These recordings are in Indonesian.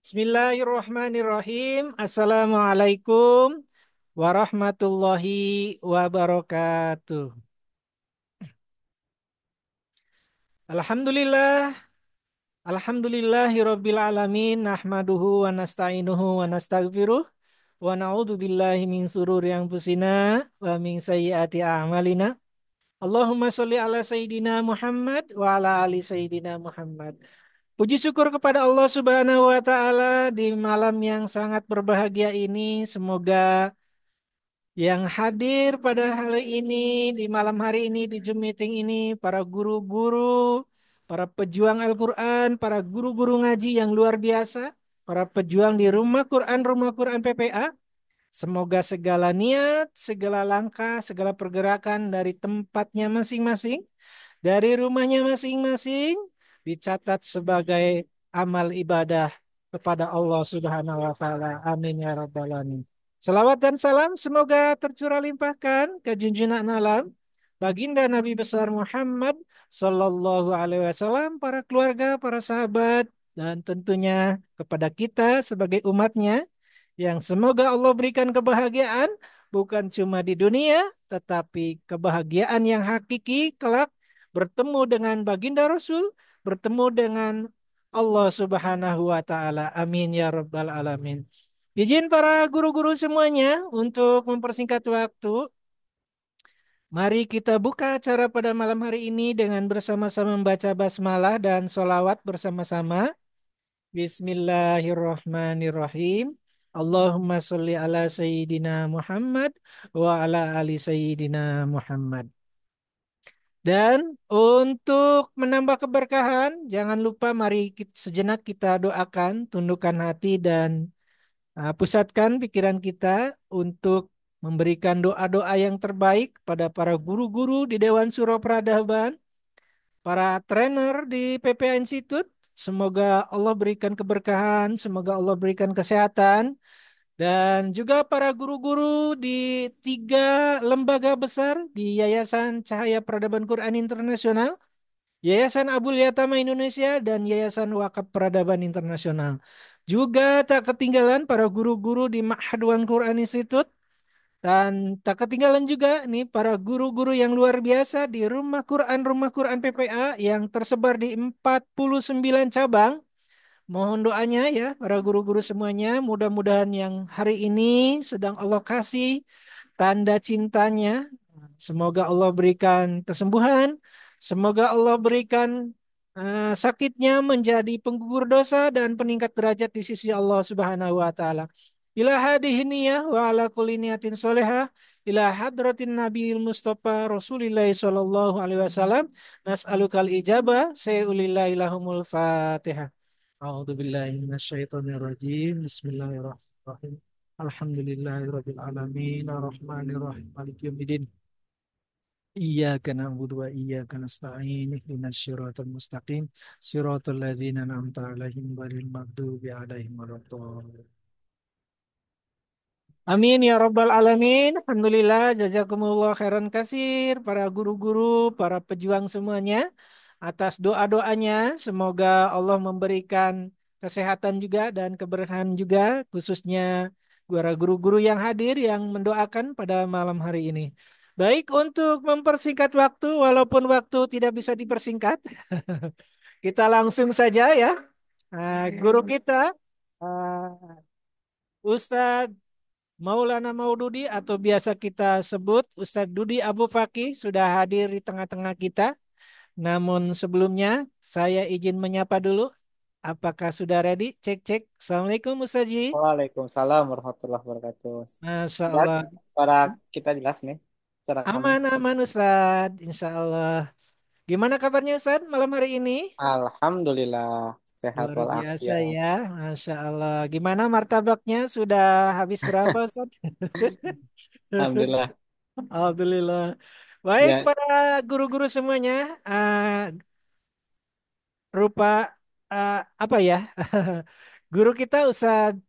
Bismillahirrahmanirrahim. Assalamualaikum warahmatullahi wabarakatuh. Alhamdulillah, alhamdulillahirabbil alamin. Nahmaduhu wa nasta'inuhu wa nastaghfiruh wa na'udzu billahi min sururi anfusina wa min sayyiati a'malina. Allahumma sholli ala sayyidina Muhammad wa ala ali sayyidina Muhammad. Puji syukur kepada Allah Subhanahu wa taala di malam yang sangat berbahagia ini. Semoga yang hadir pada hari ini, di malam hari ini, di Zoom meeting ini, para guru-guru, para pejuang Al-Quran, para guru-guru ngaji yang luar biasa, para pejuang di Rumah Quran PPA, semoga segala niat, segala langkah, segala pergerakan dari tempatnya masing-masing, dari rumahnya masing-masing, dicatat sebagai amal ibadah kepada Allah Subhanahu wa taala. Amin ya rabbal alamin. Salawat dan salam semoga tercurah limpahkan ke junjungan alam baginda Nabi besar Muhammad sallallahu alaihi wasallam, para keluarga, para sahabat, dan tentunya kepada kita sebagai umatnya yang semoga Allah berikan kebahagiaan bukan cuma di dunia tetapi kebahagiaan yang hakiki kelak bertemu dengan baginda Rasul, bertemu dengan Allah Subhanahu wa taala. Amin ya rabbal alamin. Izin para guru-guru semuanya untuk mempersingkat waktu, mari kita buka acara pada malam hari ini dengan bersama-sama membaca basmalah dan solawat bersama-sama. Bismillahirrahmanirrahim. Allahumma sholli ala Sayyidina Muhammad wa ala ali Sayyidina Muhammad. Dan untuk menambah keberkahan, jangan lupa mari sejenak kita doakan, tundukkan hati dan pusatkan pikiran kita untuk memberikan doa-doa yang terbaik pada para guru-guru di Dewan Suro Peradaban, para trainer di PPA Institute. Semoga Allah berikan keberkahan, semoga Allah berikan kesehatan, dan juga para guru-guru di tiga lembaga besar di Yayasan Cahaya Peradaban Quran Internasional, Yayasan Abul Yatama Indonesia, dan Yayasan Wakaf Peradaban Internasional. Juga tak ketinggalan para guru-guru di Ma'had Wan Quran Institute, dan tak ketinggalan juga nih para guru-guru yang luar biasa di Rumah Quran PPA yang tersebar di 49 cabang. Mohon doanya ya para guru-guru semuanya, mudah-mudahan yang hari ini sedang Allah kasih tanda cintanya. Semoga Allah berikan kesembuhan, semoga Allah berikan sakitnya menjadi penggugur dosa dan peningkat derajat di sisi Allah Subhanahu wa taala. Ila hadhihi niyah wa ala kulli niyatin sholihah ila hadratin Nabiyil Mustafa Rasulillah sallallahu alaihi wasallam nas'alukal ijabah sayulillahi lahumul Fatihah. A'udzu billahi minasyaitonir rajim. Bismillahirrahmanirrahim. Alhamdulillahirabbil alamin arrahmanir rahim maliki yaumiddin. Iyyaka na'budu wa iyyaka nasta'in ihdinas siratal mustaqim siratal ladzina an'amta 'alaihim ghairil maghdubi 'alaihim waladdallin. Amin ya rabbal alamin. Alhamdulillah, jazakumullah khairan kasir para guru-guru, para pejuang semuanya atas doa-doanya. Semoga Allah memberikan kesehatan juga dan keberkahan juga, khususnya para guru-guru yang hadir yang mendoakan pada malam hari ini. Baik, untuk mempersingkat waktu, walaupun waktu tidak bisa dipersingkat, kita langsung saja ya. Guru kita, Ustadz Maulana Maududi atau biasa kita sebut Ustadz Dudi Abu Fakih sudah hadir di tengah-tengah kita. Namun sebelumnya saya izin menyapa dulu. Apakah sudah ready? Cek cek. Assalamualaikum Ustadz. Waalaikumsalam warahmatullahi wabarakatuh. Masya Ya, Allah. suara kita jelas nih, suara kami. Aman aman Ustadz. Insya Allah. Gimana kabarnya Ustadz malam hari ini? Alhamdulillah sehat Luar biasa walafiat. ya. Masya Allah. Gimana martabaknya? Sudah habis berapa Ustadz? Alhamdulillah. Alhamdulillah. Baik Ya, para guru-guru semuanya. Rupa apa ya? Guru kita Ustadz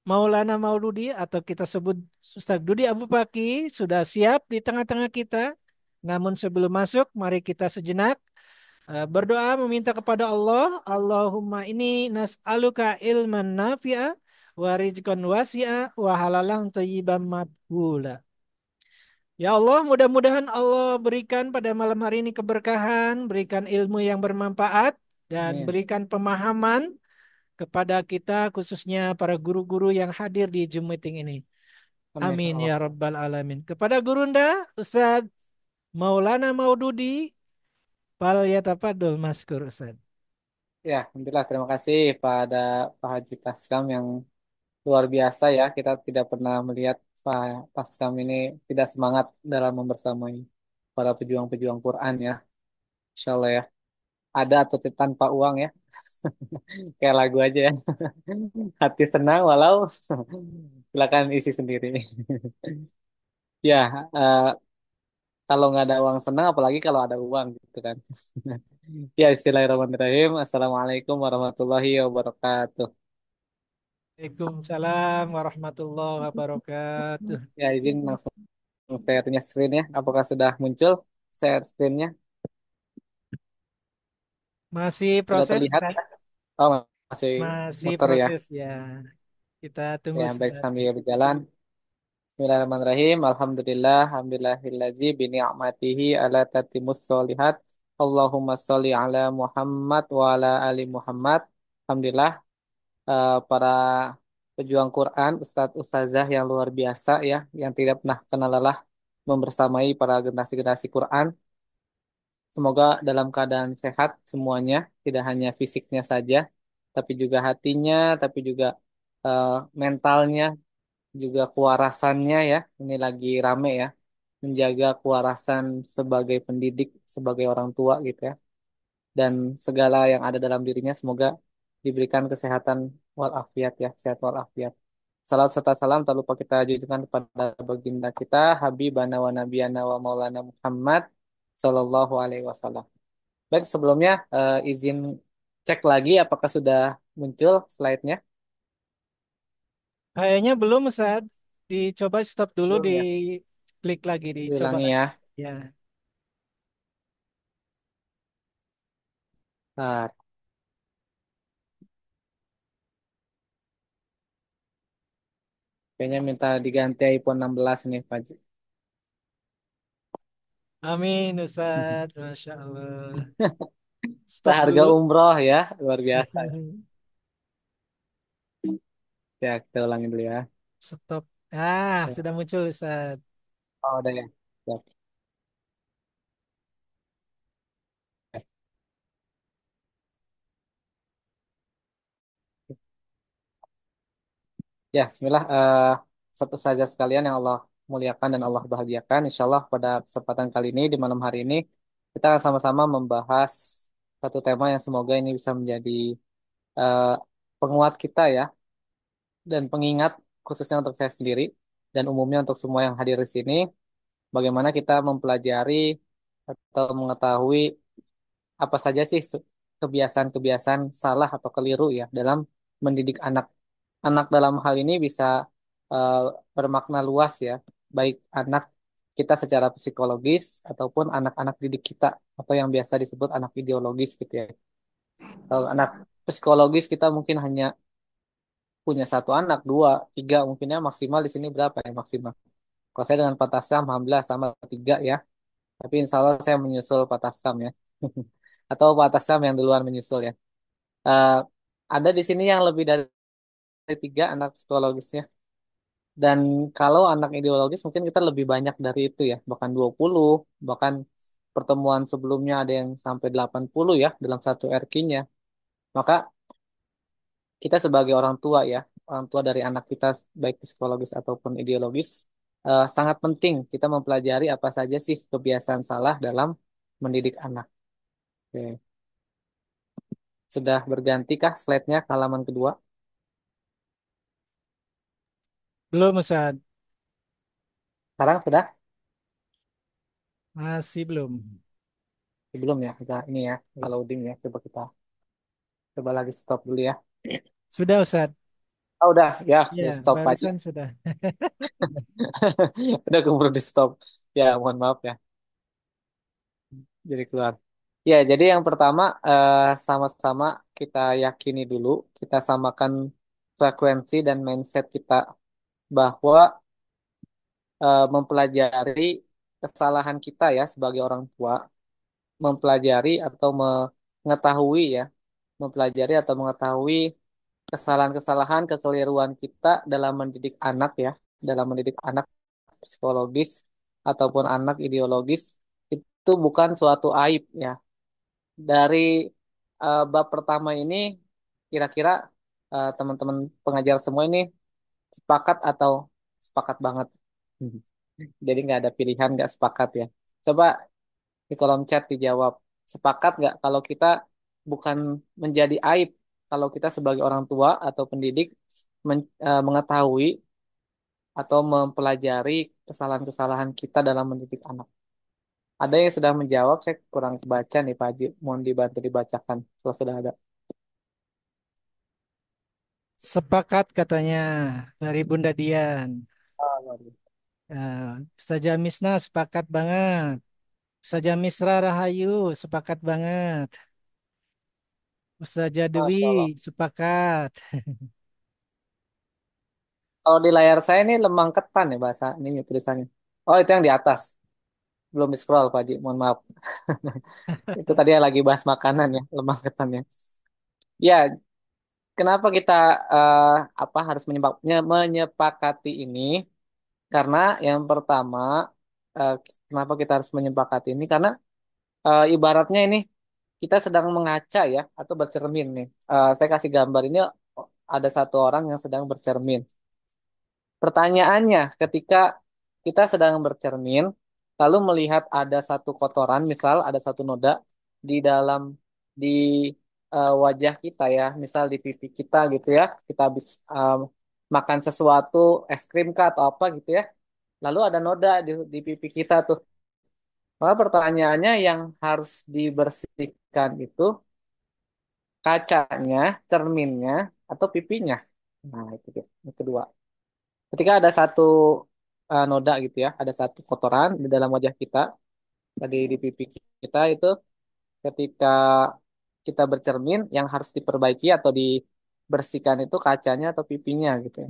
Maulana Mauludi atau kita sebut Ustadz Dudi Abu Paki sudah siap di tengah-tengah kita. Namun sebelum masuk, mari kita sejenak Berdoa meminta kepada Allah, Allahumma ini nas'aluka ilman nafi'a wa rizqan wasi'a wa halalan thayyiban maqbula. Ya Allah, mudah-mudahan Allah berikan pada malam hari ini keberkahan, berikan ilmu yang bermanfaat, dan Amin. berikan pemahaman kepada kita, khususnya para guru-guru yang hadir di Zoom meeting ini. Amin ya Amin Allah. ya Rabbal Alamin. Kepada Gurunda, Ustadz Maulana Maududi, fal yatafadol maskur Ustadz. Ya, alhamdulillah. Terima kasih pada Pak Haji Taskam yang luar biasa ya. Kita tidak pernah melihat Pak Taskam ini tidak semangat dalam membersamai para pejuang-pejuang Quran ya. Insya Allah ya. Ada atau tanpa uang ya. Kayak lagu aja ya. Hati tenang walau silakan isi sendiri. Ya, kalau nggak ada uang senang, apalagi kalau ada uang gitu kan. Ya, Bismillahirrahmanirrahim. Assalamualaikum warahmatullahi wabarakatuh. Waalaikumsalam warahmatullahi wabarakatuh. Ya, izin langsung share-nya screen ya. Apakah sudah muncul share screen-nya? Masih Sudah proses terlihat? Ustadz? Oh, masih Masih muter ya. proses ya. Kita tunggu Ya, baik Ustadz. sambil berjalan. Bismillahirrahmanirrahim. Alhamdulillah, alhamdulillahillazi bi ni'matihi ala tatimus solihat. Allahumma sholli ala Muhammad wa ala ali Muhammad. Alhamdulillah, para pejuang Quran, Ustadz Ustazah yang luar biasa ya, yang tidak pernah kenal lelah membersamai para generasi-generasi Quran. Semoga dalam keadaan sehat semuanya, tidak hanya fisiknya saja, tapi juga hatinya, tapi juga eh, mentalnya, juga kewarasannya ya. Ini lagi rame ya, menjaga kewarasan sebagai pendidik, sebagai orang tua gitu ya. Dan segala yang ada dalam dirinya semoga diberikan kesehatan walafiat ya, sehat walafiat. Salam serta salam tak lupa kita junjungkan kepada baginda kita Habibana wa Nabiyana wa Maulana Muhammad Sallallahu Alaihi Wasallam. Baik, sebelumnya izin cek lagi apakah sudah muncul slide-nya. Kayaknya belum Ustadz. Dicoba stop dulu, Belum di ya. klik lagi, dicoba Diulangi lagi. ya. Ya. Nah, kayaknya minta diganti iPhone 16 nih, Pak. Amin Ustadz. Masya Allah. Stop Seharga dulu. umroh ya, luar biasa. Ya, kita ulangi dulu ya. Stop. Ah, Ya. sudah muncul Ustadz. Oh, udah ya. Ya. Ya, Bismillah. Satu saja sekalian yang Allah muliakan dan Allah bahagiakan. Insya Allah pada kesempatan kali ini, di malam hari ini, kita akan sama-sama membahas satu tema yang semoga ini bisa menjadi eh, penguat kita ya, dan pengingat khususnya untuk saya sendiri dan umumnya untuk semua yang hadir di sini, bagaimana kita mempelajari atau mengetahui apa saja sih kebiasaan-kebiasaan salah atau keliru ya dalam mendidik anak. Anak dalam hal ini bisa eh, bermakna luas ya, baik anak kita secara psikologis ataupun anak-anak didik kita atau yang biasa disebut anak ideologis gitu ya. Kalau anak psikologis kita mungkin hanya punya satu anak, dua, tiga, mungkinnya maksimal di sini berapa ya maksimal? Kalau saya dengan Pak Taskam, alhamdulillah sama tiga ya. Tapi insya Allah saya menyusul Pak Taskam ya. Atau Pak Taskam yang duluan menyusul ya. Eh, ada di sini yang lebih dari tiga anak psikologisnya. Dan kalau anak ideologis mungkin kita lebih banyak dari itu ya. Bahkan 20, bahkan pertemuan sebelumnya ada yang sampai 80 ya dalam satu RQ-nya. Maka kita sebagai orang tua ya, orang tua dari anak kita baik psikologis ataupun ideologis, sangat penting kita mempelajari apa saja sih kebiasaan salah dalam mendidik anak. Oke. Sudah bergantikah slide-nya ke halaman kedua? Belum Ustadz. Sekarang sudah? Masih belum. Belum ya, kita ini ya, kita loading ya. Coba kita coba lagi stop dulu ya. Sudah Ustadz. Oh, udah, ya, Ya, udah stop aja. barusan sudah. Udah keburu di stop. Ya, mohon maaf ya. Jadi keluar. Ya, jadi yang pertama sama-sama kita yakini dulu, kita samakan frekuensi dan mindset kita bahwa mempelajari kesalahan kita ya sebagai orang tua, mempelajari atau mengetahui ya, mempelajari atau mengetahui kesalahan-kesalahan, kekeliruan kita dalam mendidik anak ya, dalam mendidik anak psikologis ataupun anak ideologis itu bukan suatu aib ya. Dari bab pertama ini kira-kira teman-teman pengajar semua ini sepakat atau sepakat banget? Jadi nggak ada pilihan nggak sepakat ya. Coba di kolom chat dijawab. Sepakat nggak kalau kita bukan menjadi aib kalau kita sebagai orang tua atau pendidik mengetahui atau mempelajari kesalahan-kesalahan kita dalam mendidik anak. Ada yang sudah menjawab, saya kurang kebaca nih Pak Haji. Mohon dibantu dibacakan kalau sudah ada. Sepakat katanya dari Bunda Dian. Ah, luar biasa. Ustazah Misna sepakat banget. Ustazah Misra Rahayu sepakat banget. Ustazah Dewi Masya Allah. sepakat. Kalau di layar saya ini lemang ketan ya bahasa ini tulisannya. Oh itu yang di atas. Belum di scroll Pak Haji, mohon maaf. Itu tadi yang lagi bahas makanan ya, lemang ketan ya. Ya, kenapa kita eh, apa harus menyepakati ini? Karena yang pertama, eh, kenapa kita harus menyepakati ini? Karena ibaratnya ini kita sedang mengaca ya atau bercermin nih. Saya kasih gambar ini ada satu orang yang sedang bercermin. Pertanyaannya, ketika kita sedang bercermin, lalu melihat ada satu kotoran, misal ada satu noda di dalam di wajah kita ya, misal di pipi kita gitu ya, kita habis makan sesuatu, es krim kah atau apa gitu ya, lalu ada noda di pipi kita tuh. Maka pertanyaannya yang harus dibersihkan itu kacanya, cerminnya, atau pipinya. Nah, itu dia. Yang kedua. Ketika ada satu noda gitu ya, ada satu kotoran di dalam wajah kita, tadi di pipi kita itu, ketika kita bercermin, yang harus diperbaiki atau dibersihkan itu kacanya atau pipinya gitu ya.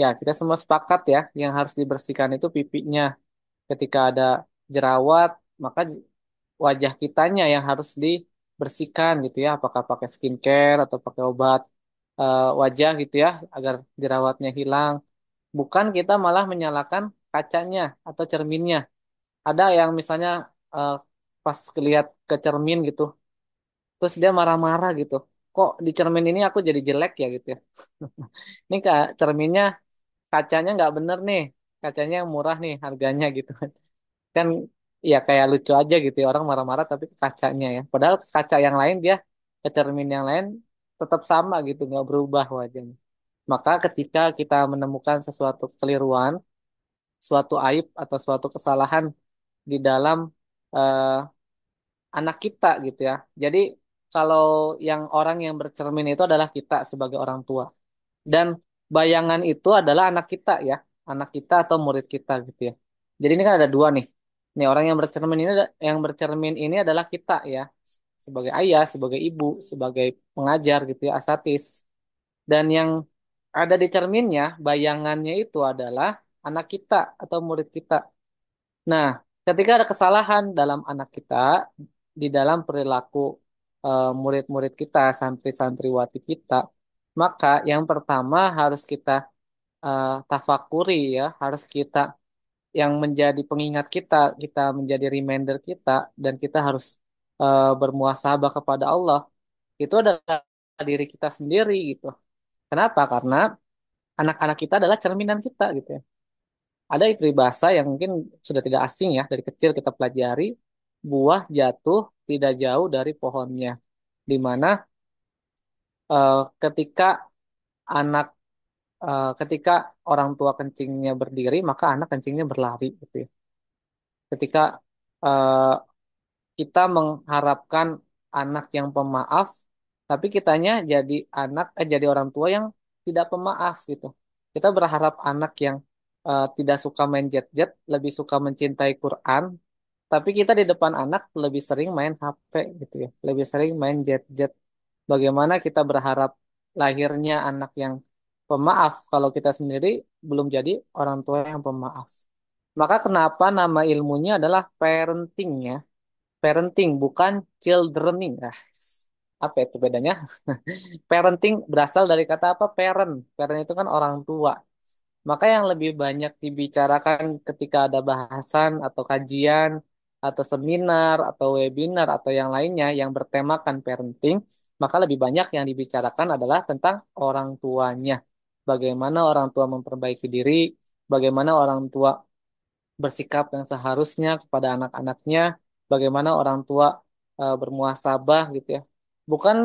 Ya, kita semua sepakat ya, yang harus dibersihkan itu pipinya. Ketika ada jerawat, maka wajah kitanya yang harus dibersihkan gitu ya, apakah pakai skincare atau pakai obat wajah gitu ya, agar jerawatnya hilang. Bukan kita malah menyalakan kacanya atau cerminnya. Ada yang misalnya eh, pas lihat ke cermin gitu, terus dia marah-marah gitu. Kok di cermin ini aku jadi jelek ya gitu ya. Ini kak cerminnya kacanya nggak bener nih, kacanya yang murah nih harganya gitu kan ya kayak lucu aja gitu ya orang marah-marah tapi ke kacanya ya. Padahal kaca yang lain dia ke cermin yang lain tetap sama gitu nggak berubah wajahnya. Maka ketika kita menemukan sesuatu kekeliruan, suatu aib atau suatu kesalahan di dalam eh, anak kita gitu ya. Jadi kalau yang orang yang bercermin itu adalah kita sebagai orang tua dan bayangan itu adalah anak kita ya, anak kita atau murid kita gitu ya. Jadi ini kan ada dua nih. Nih orang yang bercermin ini adalah kita ya, sebagai ayah, sebagai ibu, sebagai pengajar gitu ya, asatis. Dan yang ada di cerminnya, bayangannya itu adalah anak kita atau murid kita. Nah, ketika ada kesalahan dalam anak kita, di dalam perilaku murid-murid kita, santri-santriwati kita, maka yang pertama harus kita tafakuri ya, harus kita yang menjadi pengingat kita, kita menjadi reminder kita, dan kita harus bermuhasabah kepada Allah. Itu adalah diri kita sendiri gitu. Kenapa? Karena anak-anak kita adalah cerminan kita gitu ya. Ada peribahasa yang mungkin sudah tidak asing ya, dari kecil kita pelajari, buah jatuh tidak jauh dari pohonnya. Di mana ketika anak ketika orang tua kencingnya berdiri, maka anak kencingnya berlari gitu ya. Ketika eh, kita mengharapkan anak yang pemaaf, tapi kitanya jadi orang tua yang tidak pemaaf gitu. Kita berharap anak yang tidak suka main jet-jet, lebih suka mencintai Quran, Tapi kita di depan anak lebih sering main HP gitu ya, lebih sering main jet-jet. Bagaimana kita berharap lahirnya anak yang pemaaf kalau kita sendiri belum jadi orang tua yang pemaaf. Maka kenapa nama ilmunya adalah parenting ya? Parenting bukan childrening. Ah, apa itu bedanya? Parenting berasal dari kata apa? Parent. Parent itu kan orang tua. Maka yang lebih banyak dibicarakan ketika ada bahasan atau kajian atau seminar atau webinar atau yang lainnya yang bertemakan parenting, maka lebih banyak yang dibicarakan adalah tentang orang tuanya. Bagaimana orang tua memperbaiki diri, bagaimana orang tua bersikap yang seharusnya kepada anak-anaknya, bagaimana orang tua bermuhasabah gitu ya. Bukan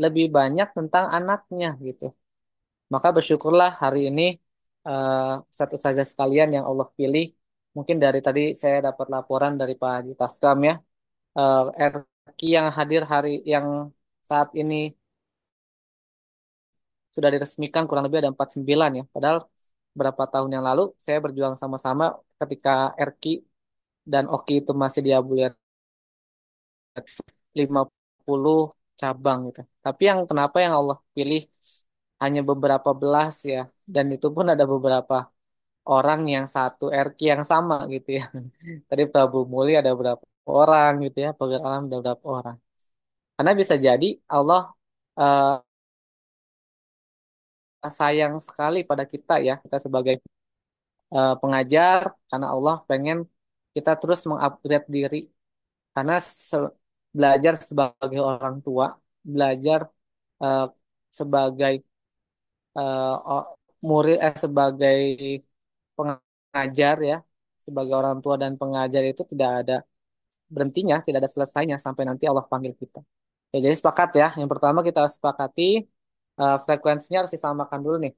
lebih banyak tentang anaknya gitu. Maka bersyukurlah hari ini eh, satu saja sekalian yang Allah pilih. Mungkin dari tadi saya dapat laporan dari Pak Haji Taskam ya. RQ yang hadir hari yang saat ini sudah diresmikan kurang lebih ada 49 ya. Padahal berapa tahun yang lalu saya berjuang sama-sama ketika RQ dan Oki itu masih di Abu 50 cabang gitu. Tapi yang kenapa yang Allah pilih hanya beberapa belas ya. Dan itu pun ada beberapa orang yang satu RQ yang sama gitu ya. Tadi Prabu Muli ada berapa orang gitu ya, Pagar Alam ada berapa orang. Karena bisa jadi Allah eh, sayang sekali pada kita ya, kita sebagai pengajar, karena Allah pengen kita terus mengupgrade diri. Karena belajar sebagai orang tua, belajar eh, sebagai murid, sebagai pengajar ya, sebagai orang tua dan pengajar itu tidak ada berhentinya, tidak ada selesainya sampai nanti Allah panggil kita. Ya, jadi sepakat ya. Yang pertama kita harus sepakati frekuensinya harus disamakan dulu nih.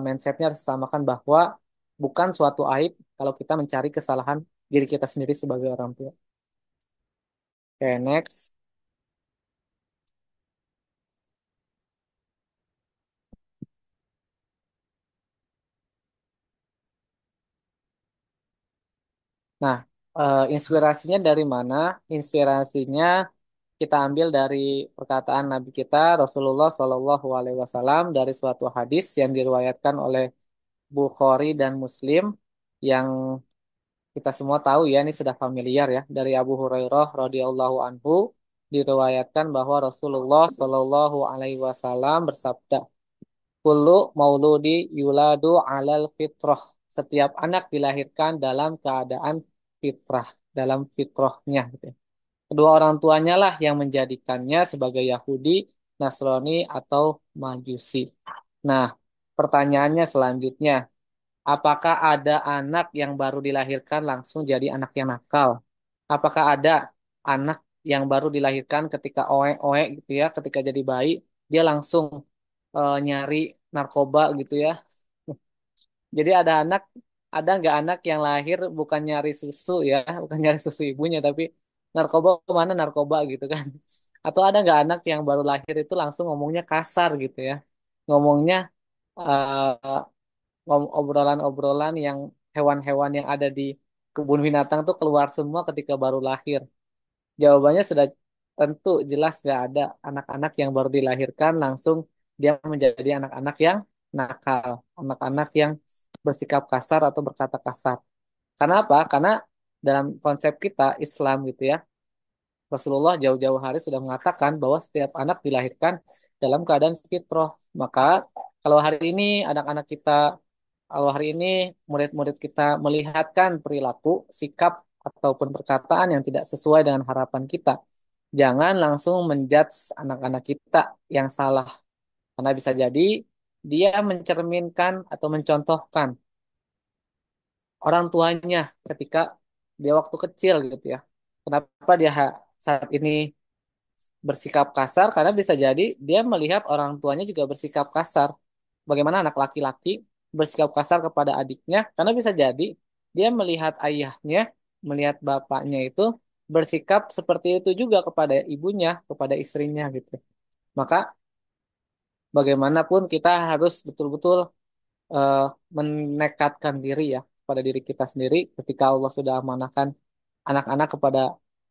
Mindsetnya harus disamakan bahwa bukan suatu aib kalau kita mencari kesalahan diri kita sendiri sebagai orang tua. Oke, next. Nah, inspirasinya dari mana? Inspirasinya kita ambil dari perkataan Nabi kita Rasulullah Shallallahu Alaihi Wasallam dari suatu hadis yang diriwayatkan oleh Bukhari dan Muslim yang kita semua tahu ya, ini sudah familiar ya, dari Abu Hurairah radhiyallahu anhu diriwayatkan bahwa Rasulullah Shallallahu Alaihi Wasallam bersabda, "Kullu mauludi yuladu alal fitrah." Setiap anak dilahirkan dalam keadaan fitrah, dalam fitrahnya gitu ya. Kedua orang tuanya lah yang menjadikannya sebagai Yahudi, Nasrani atau Majusi. Nah, pertanyaannya selanjutnya, apakah ada anak yang baru dilahirkan langsung jadi anak yang nakal? Apakah ada anak yang baru dilahirkan ketika oe-oe gitu ya, ketika jadi bayi, dia langsung nyari narkoba gitu ya? Jadi ada nggak anak yang lahir bukan nyari susu ya, bukan nyari susu ibunya, tapi narkoba kemana narkoba gitu kan? Atau ada nggak anak yang baru lahir itu langsung ngomongnya kasar gitu ya? Ngomongnya eh, obrolan-obrolan yang hewan-hewan yang ada di kebun binatang tuh keluar semua ketika baru lahir. Jawabannya sudah tentu jelas nggak ada anak-anak yang baru dilahirkan langsung dia menjadi anak-anak yang nakal, anak-anak yang bersikap kasar atau berkata kasar. Karena apa? Karena dalam konsep kita Islam gitu ya, Rasulullah jauh-jauh hari sudah mengatakan bahwa setiap anak dilahirkan dalam keadaan fitrah. Maka kalau hari ini anak-anak kita, kalau hari ini murid-murid kita melihatkan perilaku, sikap, ataupun perkataan yang tidak sesuai dengan harapan kita, jangan langsung menjudge anak-anak kita yang salah. Karena bisa jadi dia mencerminkan atau mencontohkan orang tuanya ketika dia waktu kecil gitu ya. Kenapa dia saat ini bersikap kasar? Karena bisa jadi dia melihat orang tuanya juga bersikap kasar. Bagaimana anak laki-laki bersikap kasar kepada adiknya? Karena bisa jadi dia melihat ayahnya, melihat bapaknya itu bersikap seperti itu juga kepada ibunya, kepada istrinya gitu. Maka bagaimanapun kita harus betul-betul eh, menekatkan diri ya kepada diri kita sendiri ketika Allah sudah amanahkan anak-anak kepada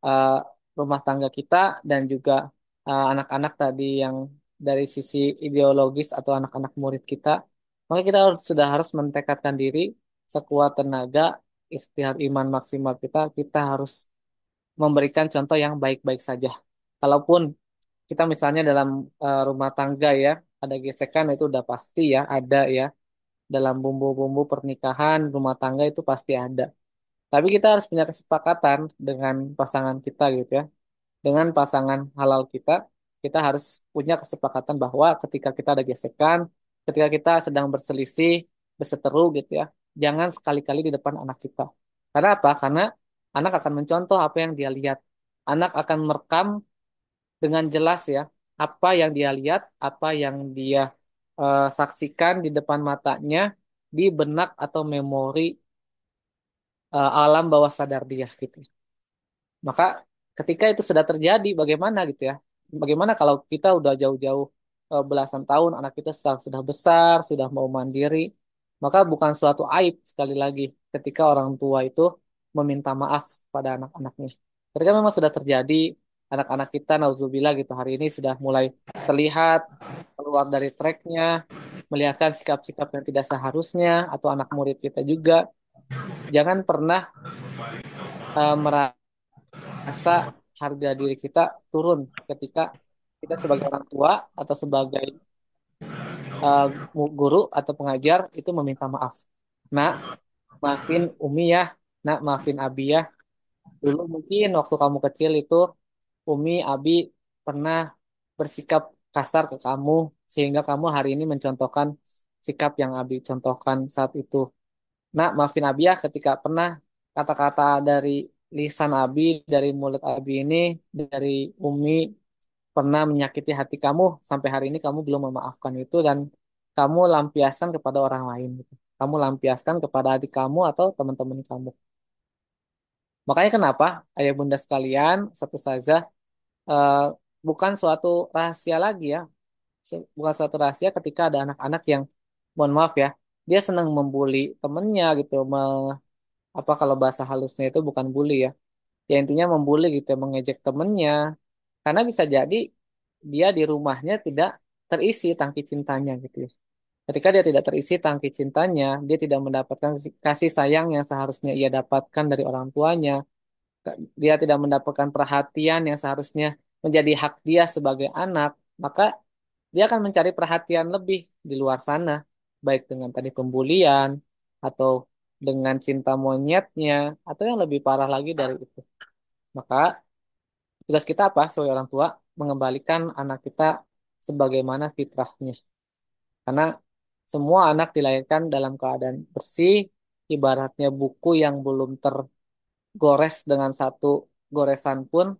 uh, rumah tangga kita dan juga anak-anak tadi yang dari sisi ideologis atau anak-anak murid kita, maka kita sudah harus mentekadkan diri sekuat tenaga, ikhtiar iman maksimal kita harus memberikan contoh yang baik-baik saja. Kalaupun kita misalnya dalam rumah tangga ya, ada gesekan itu udah pasti ya, ada ya. Dalam bumbu-bumbu pernikahan, rumah tangga itu pasti ada. Tapi kita harus punya kesepakatan dengan pasangan kita gitu ya. Dengan pasangan halal kita harus punya kesepakatan bahwa ketika kita ada gesekan, ketika kita sedang berselisih, berseteru gitu ya, jangan sekali-kali di depan anak kita. Karena apa? Karena anak akan mencontoh apa yang dia lihat. Anak akan merekam dengan jelas ya apa yang dia lihat, apa yang dia saksikan di depan matanya di benak atau memori alam bawah sadar dia gitu. Maka ketika itu sudah terjadi, bagaimana gitu ya? Bagaimana kalau kita udah jauh-jauh belasan tahun, anak kita sekarang sudah besar, sudah mau mandiri, maka bukan suatu aib sekali lagi ketika orang tua itu meminta maaf pada anak-anaknya. Ketika memang sudah terjadi, anak-anak kita, nauzubillah gitu, hari ini sudah mulai terlihat keluar dari tracknya, melihatkan sikap-sikap yang tidak seharusnya, atau anak murid kita juga, jangan pernah merasa harga diri kita turun ketika kita sebagai orang tua atau sebagai uh, guru atau pengajar itu meminta maaf. Nak, maafin Umi ya. Nak, maafin Abi ya. Dulu mungkin waktu kamu kecil itu Umi, Abi pernah bersikap kasar ke kamu sehingga kamu hari ini mencontohkan sikap yang Abi contohkan saat itu. Nak, maafin Abi ya ketika pernah kata-kata dari lisan Abi, dari mulut Abi ini, dari Umi pernah menyakiti hati kamu sampai hari ini kamu belum memaafkan itu dan kamu lampiaskan kepada orang lain gitu. Kamu lampiaskan kepada adik kamu atau teman-teman kamu. Makanya kenapa ayah bunda sekalian, satu saja eh, bukan suatu rahasia lagi ya, bukan suatu rahasia ketika ada anak-anak yang mohon maaf ya, dia senang membuli temennya gitu, apa kalau bahasa halusnya itu bukan bully ya. Ya intinya membuli gitu, ya, mengejek temennya. Karena bisa jadi dia di rumahnya tidak terisi tangki cintanya gitu ya. Ketika dia tidak terisi tangki cintanya, dia tidak mendapatkan kasih sayang yang seharusnya ia dapatkan dari orang tuanya. Dia tidak mendapatkan perhatian yang seharusnya menjadi hak dia sebagai anak, maka dia akan mencari perhatian lebih di luar sana, baik dengan tadi pembulian atau dengan cinta monyetnya atau yang lebih parah lagi dari itu. Maka tugas kita apa sebagai orang tua? Mengembalikan anak kita sebagaimana fitrahnya. Karena semua anak dilahirkan dalam keadaan bersih, ibaratnya buku yang belum tergores dengan satu goresan pun,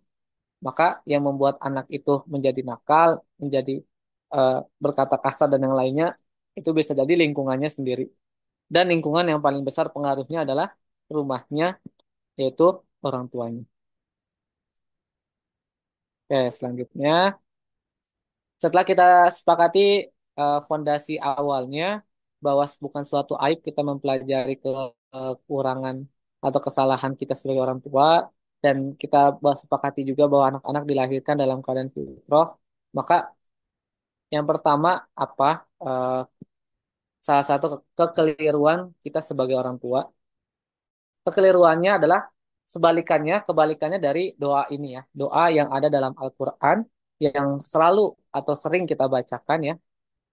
maka yang membuat anak itu menjadi nakal, menjadi eh, berkata kasar dan yang lainnya, itu bisa jadi lingkungannya sendiri. Dan lingkungan yang paling besar pengaruhnya adalah rumahnya, yaitu orang tuanya. Oke, selanjutnya. Setelah kita sepakati fondasi awalnya bahwa bukan suatu aib kita mempelajari kekurangan atau kesalahan kita sebagai orang tua dan kita sepakati juga bahwa anak-anak dilahirkan dalam keadaan fitrah, maka yang pertama apa eh, salah satu kekeliruan kita sebagai orang tua, kekeliruannya adalah kebalikannya dari doa ini ya, doa yang ada dalam Al-Quran yang selalu atau sering kita bacakan ya.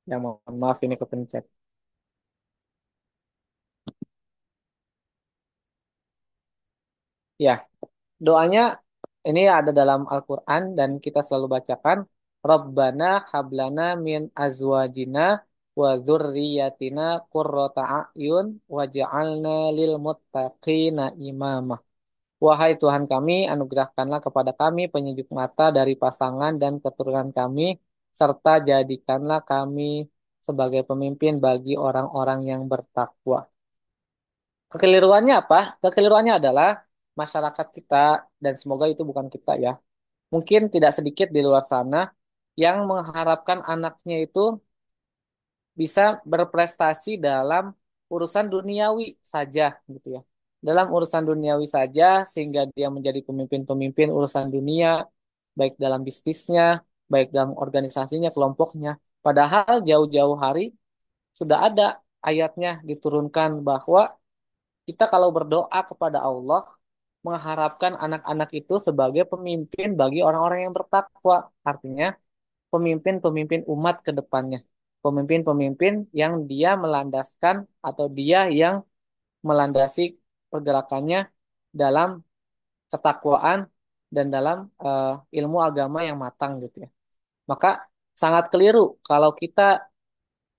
Ya mohon maaf ini kepencet. Ya, doanya ini ada dalam Al-Quran dan kita selalu bacakan. Rabbana hablana min azwajina wa dzurriyyatina qurrata a'yun waj'alna lil muttaqina imama. Wahai Tuhan kami, anugerahkanlah kepada kami penyejuk mata dari pasangan dan keturunan kami, serta jadikanlah kami sebagai pemimpin bagi orang-orang yang bertakwa. Kekeliruannya apa? Kekeliruannya adalah masyarakat kita dan semoga itu bukan kita ya. Mungkin tidak sedikit di luar sana yang mengharapkan anaknya itu bisa berprestasi dalam urusan duniawi saja gitu ya. dalam urusan duniawi saja sehingga dia menjadi pemimpin-pemimpin urusan dunia, baik dalam bisnisnya, baik dalam organisasinya, kelompoknya. Padahal jauh-jauh hari sudah ada ayatnya diturunkan bahwa kita kalau berdoa kepada Allah mengharapkan anak-anak itu sebagai pemimpin bagi orang-orang yang bertakwa. Artinya pemimpin-pemimpin umat ke depannya. Pemimpin-pemimpin yang dia melandaskan atau dia yang melandasi pergerakannya dalam ketakwaan dan dalam ilmu agama yang matang gitu ya. Maka sangat keliru kalau kita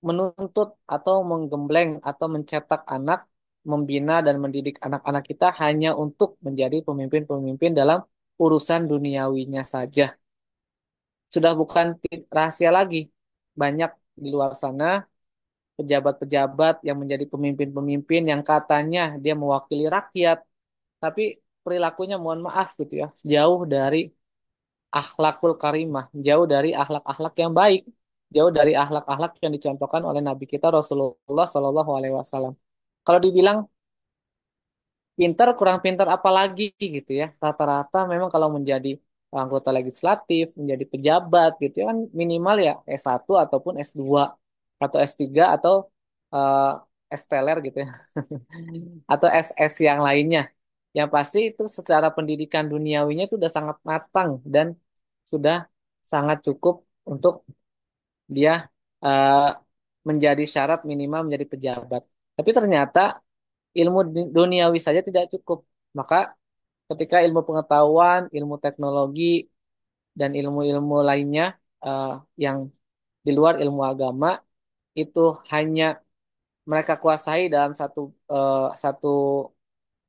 menuntut atau menggembleng atau mencetak anak, membina dan mendidik anak-anak kita hanya untuk menjadi pemimpin-pemimpin dalam urusan duniawinya saja. Sudah bukan rahasia lagi. Banyak di luar sana pejabat-pejabat yang menjadi pemimpin-pemimpin yang katanya dia mewakili rakyat, tapi perilakunya mohon maaf gitu ya, jauh dari akhlakul karimah, jauh dari akhlak-akhlak yang baik, jauh dari akhlak-akhlak yang dicontohkan oleh Nabi kita Rasulullah Shallallahu Alaihi Wasallam. Kalau dibilang pinter kurang pinter apa lagi gitu ya, rata-rata memang kalau menjadi anggota legislatif, menjadi pejabat gitu ya kan minimal ya S1 ataupun S2 atau S3 atau S teler gitu ya atau SS yang lainnya. Yang pasti itu secara pendidikan duniawinya itu udah sangat matang dan sudah sangat cukup untuk dia eh, menjadi syarat minimal menjadi pejabat. Tapi ternyata ilmu duniawi saja tidak cukup. Maka ketika ilmu pengetahuan, ilmu teknologi, dan ilmu-ilmu lainnya eh, yang di luar ilmu agama itu hanya mereka kuasai dalam satu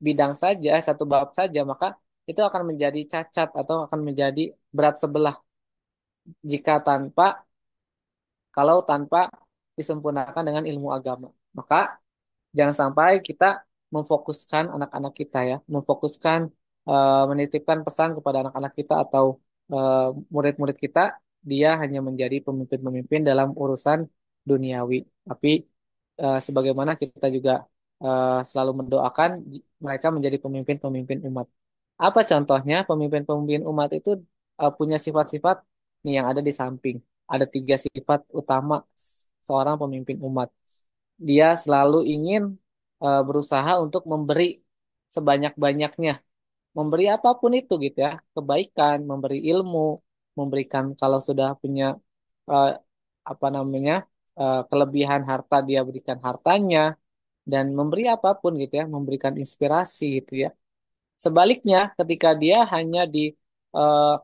bidang saja, satu bab saja, maka itu akan menjadi cacat atau akan menjadi berat sebelah jika tanpa disempurnakan dengan ilmu agama. Maka jangan sampai kita memfokuskan anak-anak kita ya, memfokuskan menitipkan pesan kepada anak-anak kita atau eh, murid-murid kita, dia hanya menjadi pemimpin-pemimpin dalam urusan duniawi. Tapi sebagaimana kita juga selalu mendoakan mereka menjadi pemimpin-pemimpin umat. Apa contohnya? Pemimpin-pemimpin umat itu punya sifat-sifat nih yang ada di samping. Ada tiga sifat utama seorang pemimpin umat. Dia selalu ingin berusaha untuk memberi sebanyak-banyaknya, memberi apapun itu gitu ya, kebaikan, memberi ilmu, memberikan kalau sudah punya eh, apa namanya kelebihan harta dia berikan hartanya dan memberi apapun gitu ya, memberikan inspirasi gitu ya. Sebaliknya, ketika dia hanya eh,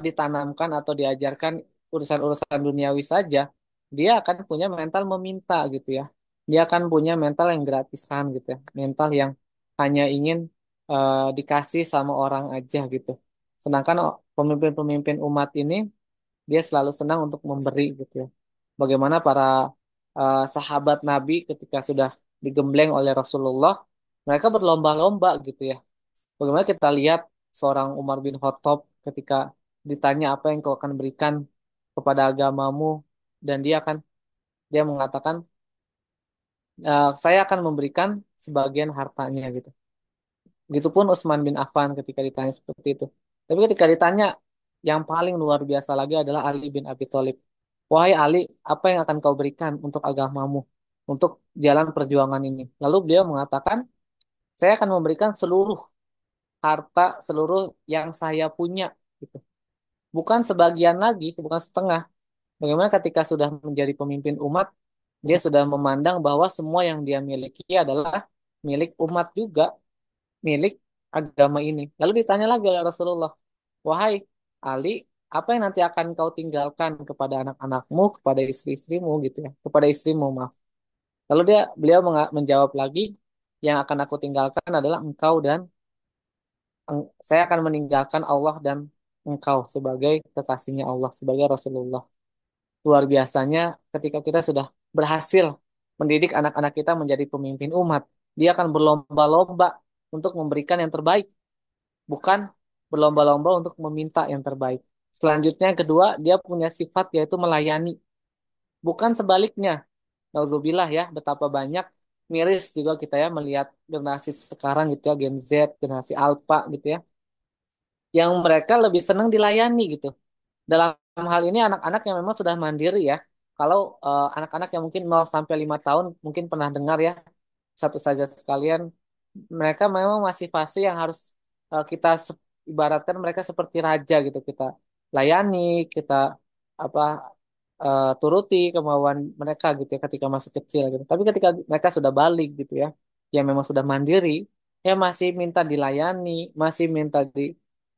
ditanamkan atau diajarkan urusan-urusan duniawi saja, dia akan punya mental meminta gitu ya. Dia akan punya mental yang gratisan gitu ya, mental yang hanya ingin dikasih sama orang aja gitu. Sedangkan pemimpin-pemimpin umat ini dia selalu senang untuk memberi gitu ya. Bagaimana para sahabat Nabi ketika sudah digembleng oleh Rasulullah, mereka berlomba-lomba gitu ya. Bagaimana kita lihat seorang Umar bin Khattab ketika ditanya apa yang kau akan berikan kepada agamamu dan dia mengatakan saya akan memberikan sebagian hartanya gitu. Begitupun Utsman bin Affan ketika ditanya seperti itu. Tapi ketika ditanya yang paling luar biasa lagi adalah Ali bin Abi Thalib. Wahai Ali, apa yang akan kau berikan untuk agamamu, untuk jalan perjuangan ini? Lalu beliau mengatakan, saya akan memberikan seluruh harta, seluruh yang saya punya. Gitu. Bukan sebagian lagi, bukan setengah. Bagaimana ketika sudah menjadi pemimpin umat, dia sudah memandang bahwa semua yang dia miliki adalah milik umat juga, milik agama ini. Lalu ditanya lagi oleh Rasulullah, wahai Ali, apa yang nanti akan kau tinggalkan kepada anak-anakmu, kepada istri-istrimu gitu ya, kepada istrimu maaf. Lalu beliau menjawab lagi, yang akan aku tinggalkan adalah engkau dan saya akan meninggalkan Allah dan engkau sebagai kekasihnya Allah, sebagai Rasulullah. Luar biasanya ketika kita sudah berhasil mendidik anak-anak kita menjadi pemimpin umat, dia akan berlomba-lomba untuk memberikan yang terbaik, bukan berlomba-lomba untuk meminta yang terbaik. Selanjutnya yang kedua, dia punya sifat yaitu melayani, bukan sebaliknya. Nauzubillah ya, betapa banyak miris juga kita ya melihat generasi sekarang gitu ya, Gen Z, generasi Alpha gitu ya, yang mereka lebih senang dilayani gitu. Dalam hal ini anak-anak yang memang sudah mandiri ya. Kalau anak-anak yang mungkin 0 sampai 5 tahun mungkin pernah dengar ya, satu saja sekalian, mereka memang masih fase yang harus kita ibaratkan mereka seperti raja gitu. Kita layani, kita apa turuti kemauan mereka gitu ya ketika masih kecil gitu. Tapi ketika mereka sudah balik gitu ya, yang memang sudah mandiri, ya masih minta dilayani, masih minta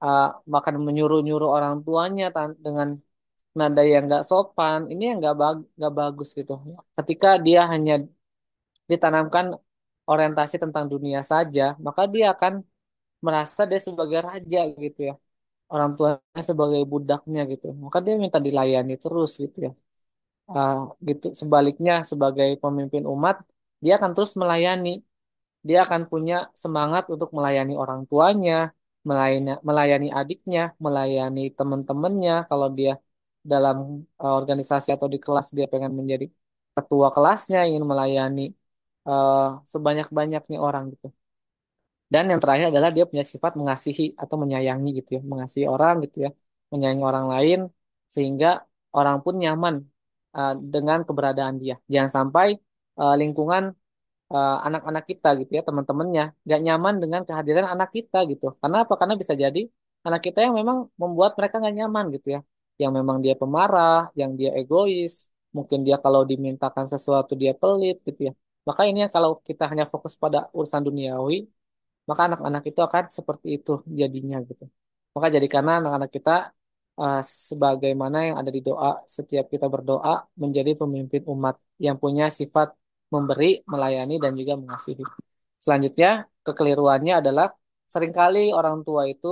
uh, bahkan menyuruh-nyuruh orang tuanya dengan nada yang nggak sopan, ini yang nggak bagus gitu. Ketika dia hanya ditanamkan orientasi tentang dunia saja, maka dia akan merasa dia sebagai raja gitu ya, orang tuanya sebagai budaknya gitu. Maka dia minta dilayani terus gitu ya. Ah, gitu. Sebaliknya sebagai pemimpin umat, dia akan terus melayani. Dia akan punya semangat untuk melayani orang tuanya, melayani adiknya, melayani teman-temannya. Kalau dia dalam organisasi atau di kelas dia pengen menjadi ketua kelasnya, ingin melayani eh, sebanyak-banyaknya orang gitu. Dan yang terakhir adalah dia punya sifat mengasihi atau menyayangi gitu ya, mengasihi orang gitu ya, menyayangi orang lain sehingga orang pun nyaman dengan keberadaan dia. Jangan sampai lingkungan anak-anak kita gitu ya, teman-temannya nggak nyaman dengan kehadiran anak kita gitu. Karena apa? Karena bisa jadi anak kita yang memang membuat mereka nggak nyaman gitu ya, yang memang dia pemarah, yang dia egois, mungkin dia kalau dimintakan sesuatu dia pelit gitu ya. Maka ini ya, kalau kita hanya fokus pada urusan duniawi, maka anak-anak itu akan seperti itu jadinya gitu. Maka jadi karena anak-anak kita uh, sebagaimana yang ada di doa, setiap kita berdoa menjadi pemimpin umat yang punya sifat memberi, melayani, dan juga mengasihi. Selanjutnya, kekeliruannya adalah seringkali orang tua itu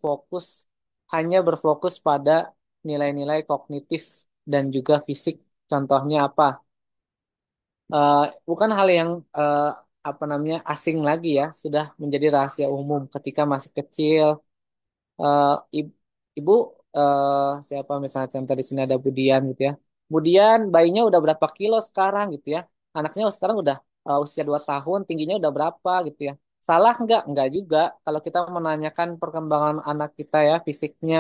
fokus hanya berfokus pada nilai-nilai kognitif dan juga fisik. Contohnya apa? Eh, Bukan hal yang apa namanya asing lagi ya, sudah menjadi rahasia umum ketika masih kecil. Ibu, ibu siapa misalnya contoh di sini ada Budian gitu ya. Budian bayinya udah berapa kilo sekarang gitu ya. Anaknya sekarang udah usia 2 tahun, tingginya udah berapa gitu ya. Salah nggak? Nggak juga. Kalau kita menanyakan perkembangan anak kita ya, fisiknya,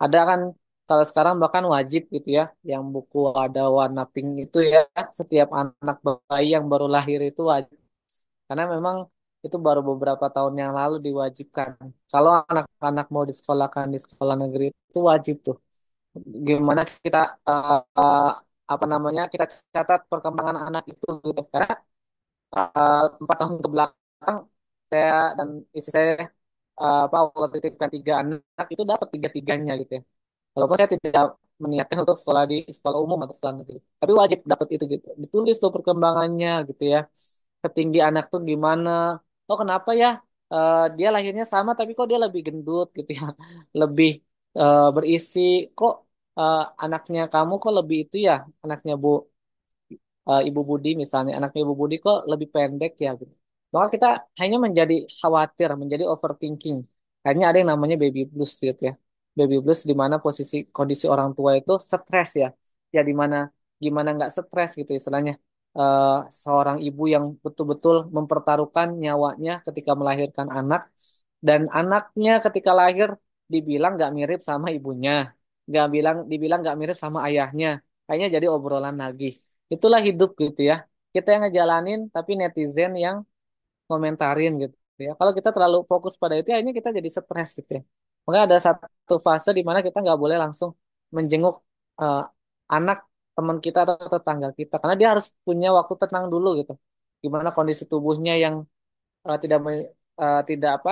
ada kan kalau sekarang bahkan wajib gitu ya, yang buku ada warna pink itu ya, setiap anak bayi yang baru lahir itu wajib. Karena memang itu baru beberapa tahun yang lalu diwajibkan. Kalau anak-anak mau disekolahkan di sekolah negeri itu wajib tuh. Gimana kita apa namanya kita catat perkembangan anak itu gitu. Karena 4 tahun ke belakang saya dan istri saya apa waktu titipkan 3 anak itu dapat tiga-tiganya gitu ya. Walaupun saya tidak meniatkan untuk sekolah di sekolah umum atau sekolah negeri, tapi wajib dapat itu gitu. Ditulis tuh perkembangannya gitu ya. Ketinggi anak tuh gimana? Oh kenapa ya? Dia lahirnya sama tapi kok dia lebih gendut gitu ya, lebih berisi. Kok anaknya kamu kok lebih itu ya? Anaknya Ibu Budi misalnya, anaknya Ibu Budi kok lebih pendek ya gitu. Maka kita hanya menjadi khawatir, menjadi overthinking. Kayaknya ada yang namanya baby blues gitu ya. Baby blues di mana posisi kondisi orang tua itu stres ya. Ya di mana gimana nggak stres gitu istilahnya. Seorang ibu yang betul-betul mempertaruhkan nyawanya ketika melahirkan anak dan anaknya ketika lahir dibilang nggak mirip sama ibunya, dibilang nggak mirip sama ayahnya. Kayaknya jadi obrolan lagi. Itulah hidup gitu ya. Kita yang ngejalanin, tapi netizen yang komentarin gitu ya. Kalau kita terlalu fokus pada itu, akhirnya kita jadi stres gitu ya. Maka ada satu fase di mana kita nggak boleh langsung menjenguk eh, anak teman kita atau tetangga kita, karena dia harus punya waktu tenang dulu gitu. Gimana kondisi tubuhnya yang tidak apa,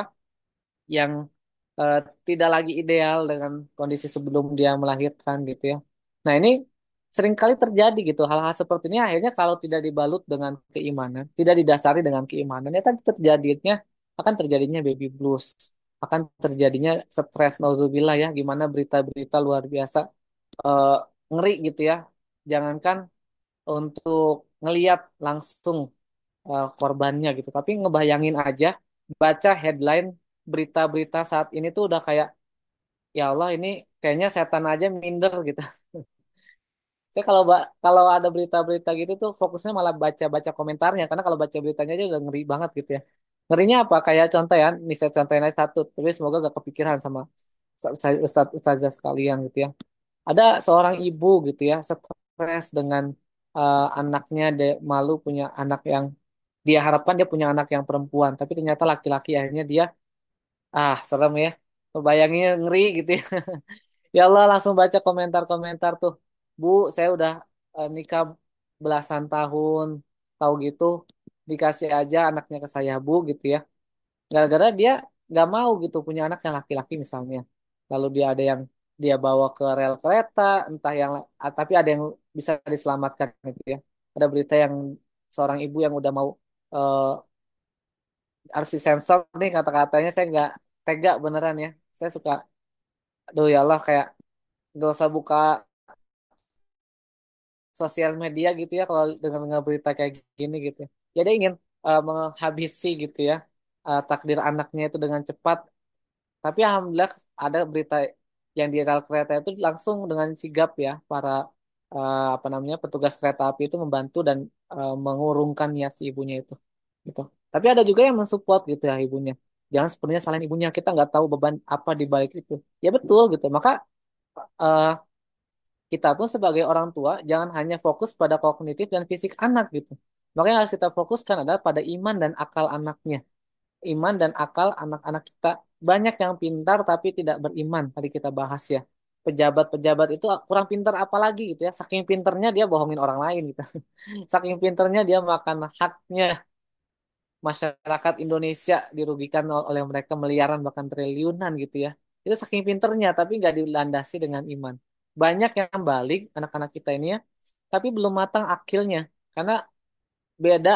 yang eh, tidak lagi ideal dengan kondisi sebelum dia melahirkan gitu ya. Nah ini seringkali terjadi gitu hal-hal seperti ini akhirnya kalau tidak dibalut dengan keimanan, tidak didasari dengan keimanan, ya kan akan terjadinya baby blues, akan terjadinya stres, nauzubillah ya, gimana berita-berita luar biasa eh, ngeri gitu ya. Jangankan untuk ngeliat langsung korbannya gitu, tapi ngebayangin aja baca headline berita-berita saat ini tuh udah kayak ya Allah ini kayaknya setan aja minder gitu. Saya kalau ada berita-berita gitu tuh fokusnya malah baca-baca komentarnya karena kalau baca beritanya aja udah ngeri banget gitu ya. Ngerinya apa? Kayak contoh ya, nih saya contohin aja satu, tapi semoga gak kepikiran sama ustazah sekalian gitu ya. Ada seorang ibu gitu ya, stres dengan anaknya, malu punya anak yang dia harapkan dia punya anak yang perempuan, tapi ternyata laki-laki akhirnya dia serem ya. Bayangin ngeri gitu ya. Ya Allah langsung baca komentar-komentar tuh. Bu, saya udah nikah belasan tahun, tahu gitu dikasih aja anaknya ke saya Bu gitu ya. Gara-gara dia nggak mau gitu punya anak yang laki-laki misalnya. Lalu dia ada yang dia bawa ke rel kereta, entah yang tapi ada yang bisa diselamatkan gitu ya. Ada berita yang seorang ibu yang udah mau eh, harus disensor nih kata-katanya saya nggak tega beneran ya. Saya suka, aduh ya Allah kayak gak usah buka sosial media gitu ya kalau dengar berita kayak gini gitu. Jadi ingin menghabisi gitu ya takdir anaknya itu dengan cepat. Tapi alhamdulillah ada berita yang di rel kereta itu langsung dengan sigap ya para apa namanya petugas kereta api itu membantu dan mengurungkan niat si ibunya itu. Gitu. Tapi ada juga yang mensupport gitu ya ibunya. Jangan sepenuhnya salahin ibunya. Kita nggak tahu beban apa di balik itu. Ya betul gitu. Maka eh, kita pun sebagai orang tua jangan hanya fokus pada kognitif dan fisik anak gitu. Makanya yang harus kita fokuskan adalah pada iman dan akal anaknya. Iman dan akal anak-anak kita. Banyak yang pintar tapi tidak beriman. Tadi kita bahas ya. Pejabat-pejabat itu kurang pintar apalagi gitu ya. Saking pinternya dia bohongin orang lain gitu. Saking pinternya dia makan haknya masyarakat Indonesia dirugikan oleh mereka miliaran bahkan triliunan gitu ya. Itu saking pinternya tapi nggak dilandasi dengan iman. Banyak yang balik anak-anak kita ini ya, tapi belum matang akilnya. Karena beda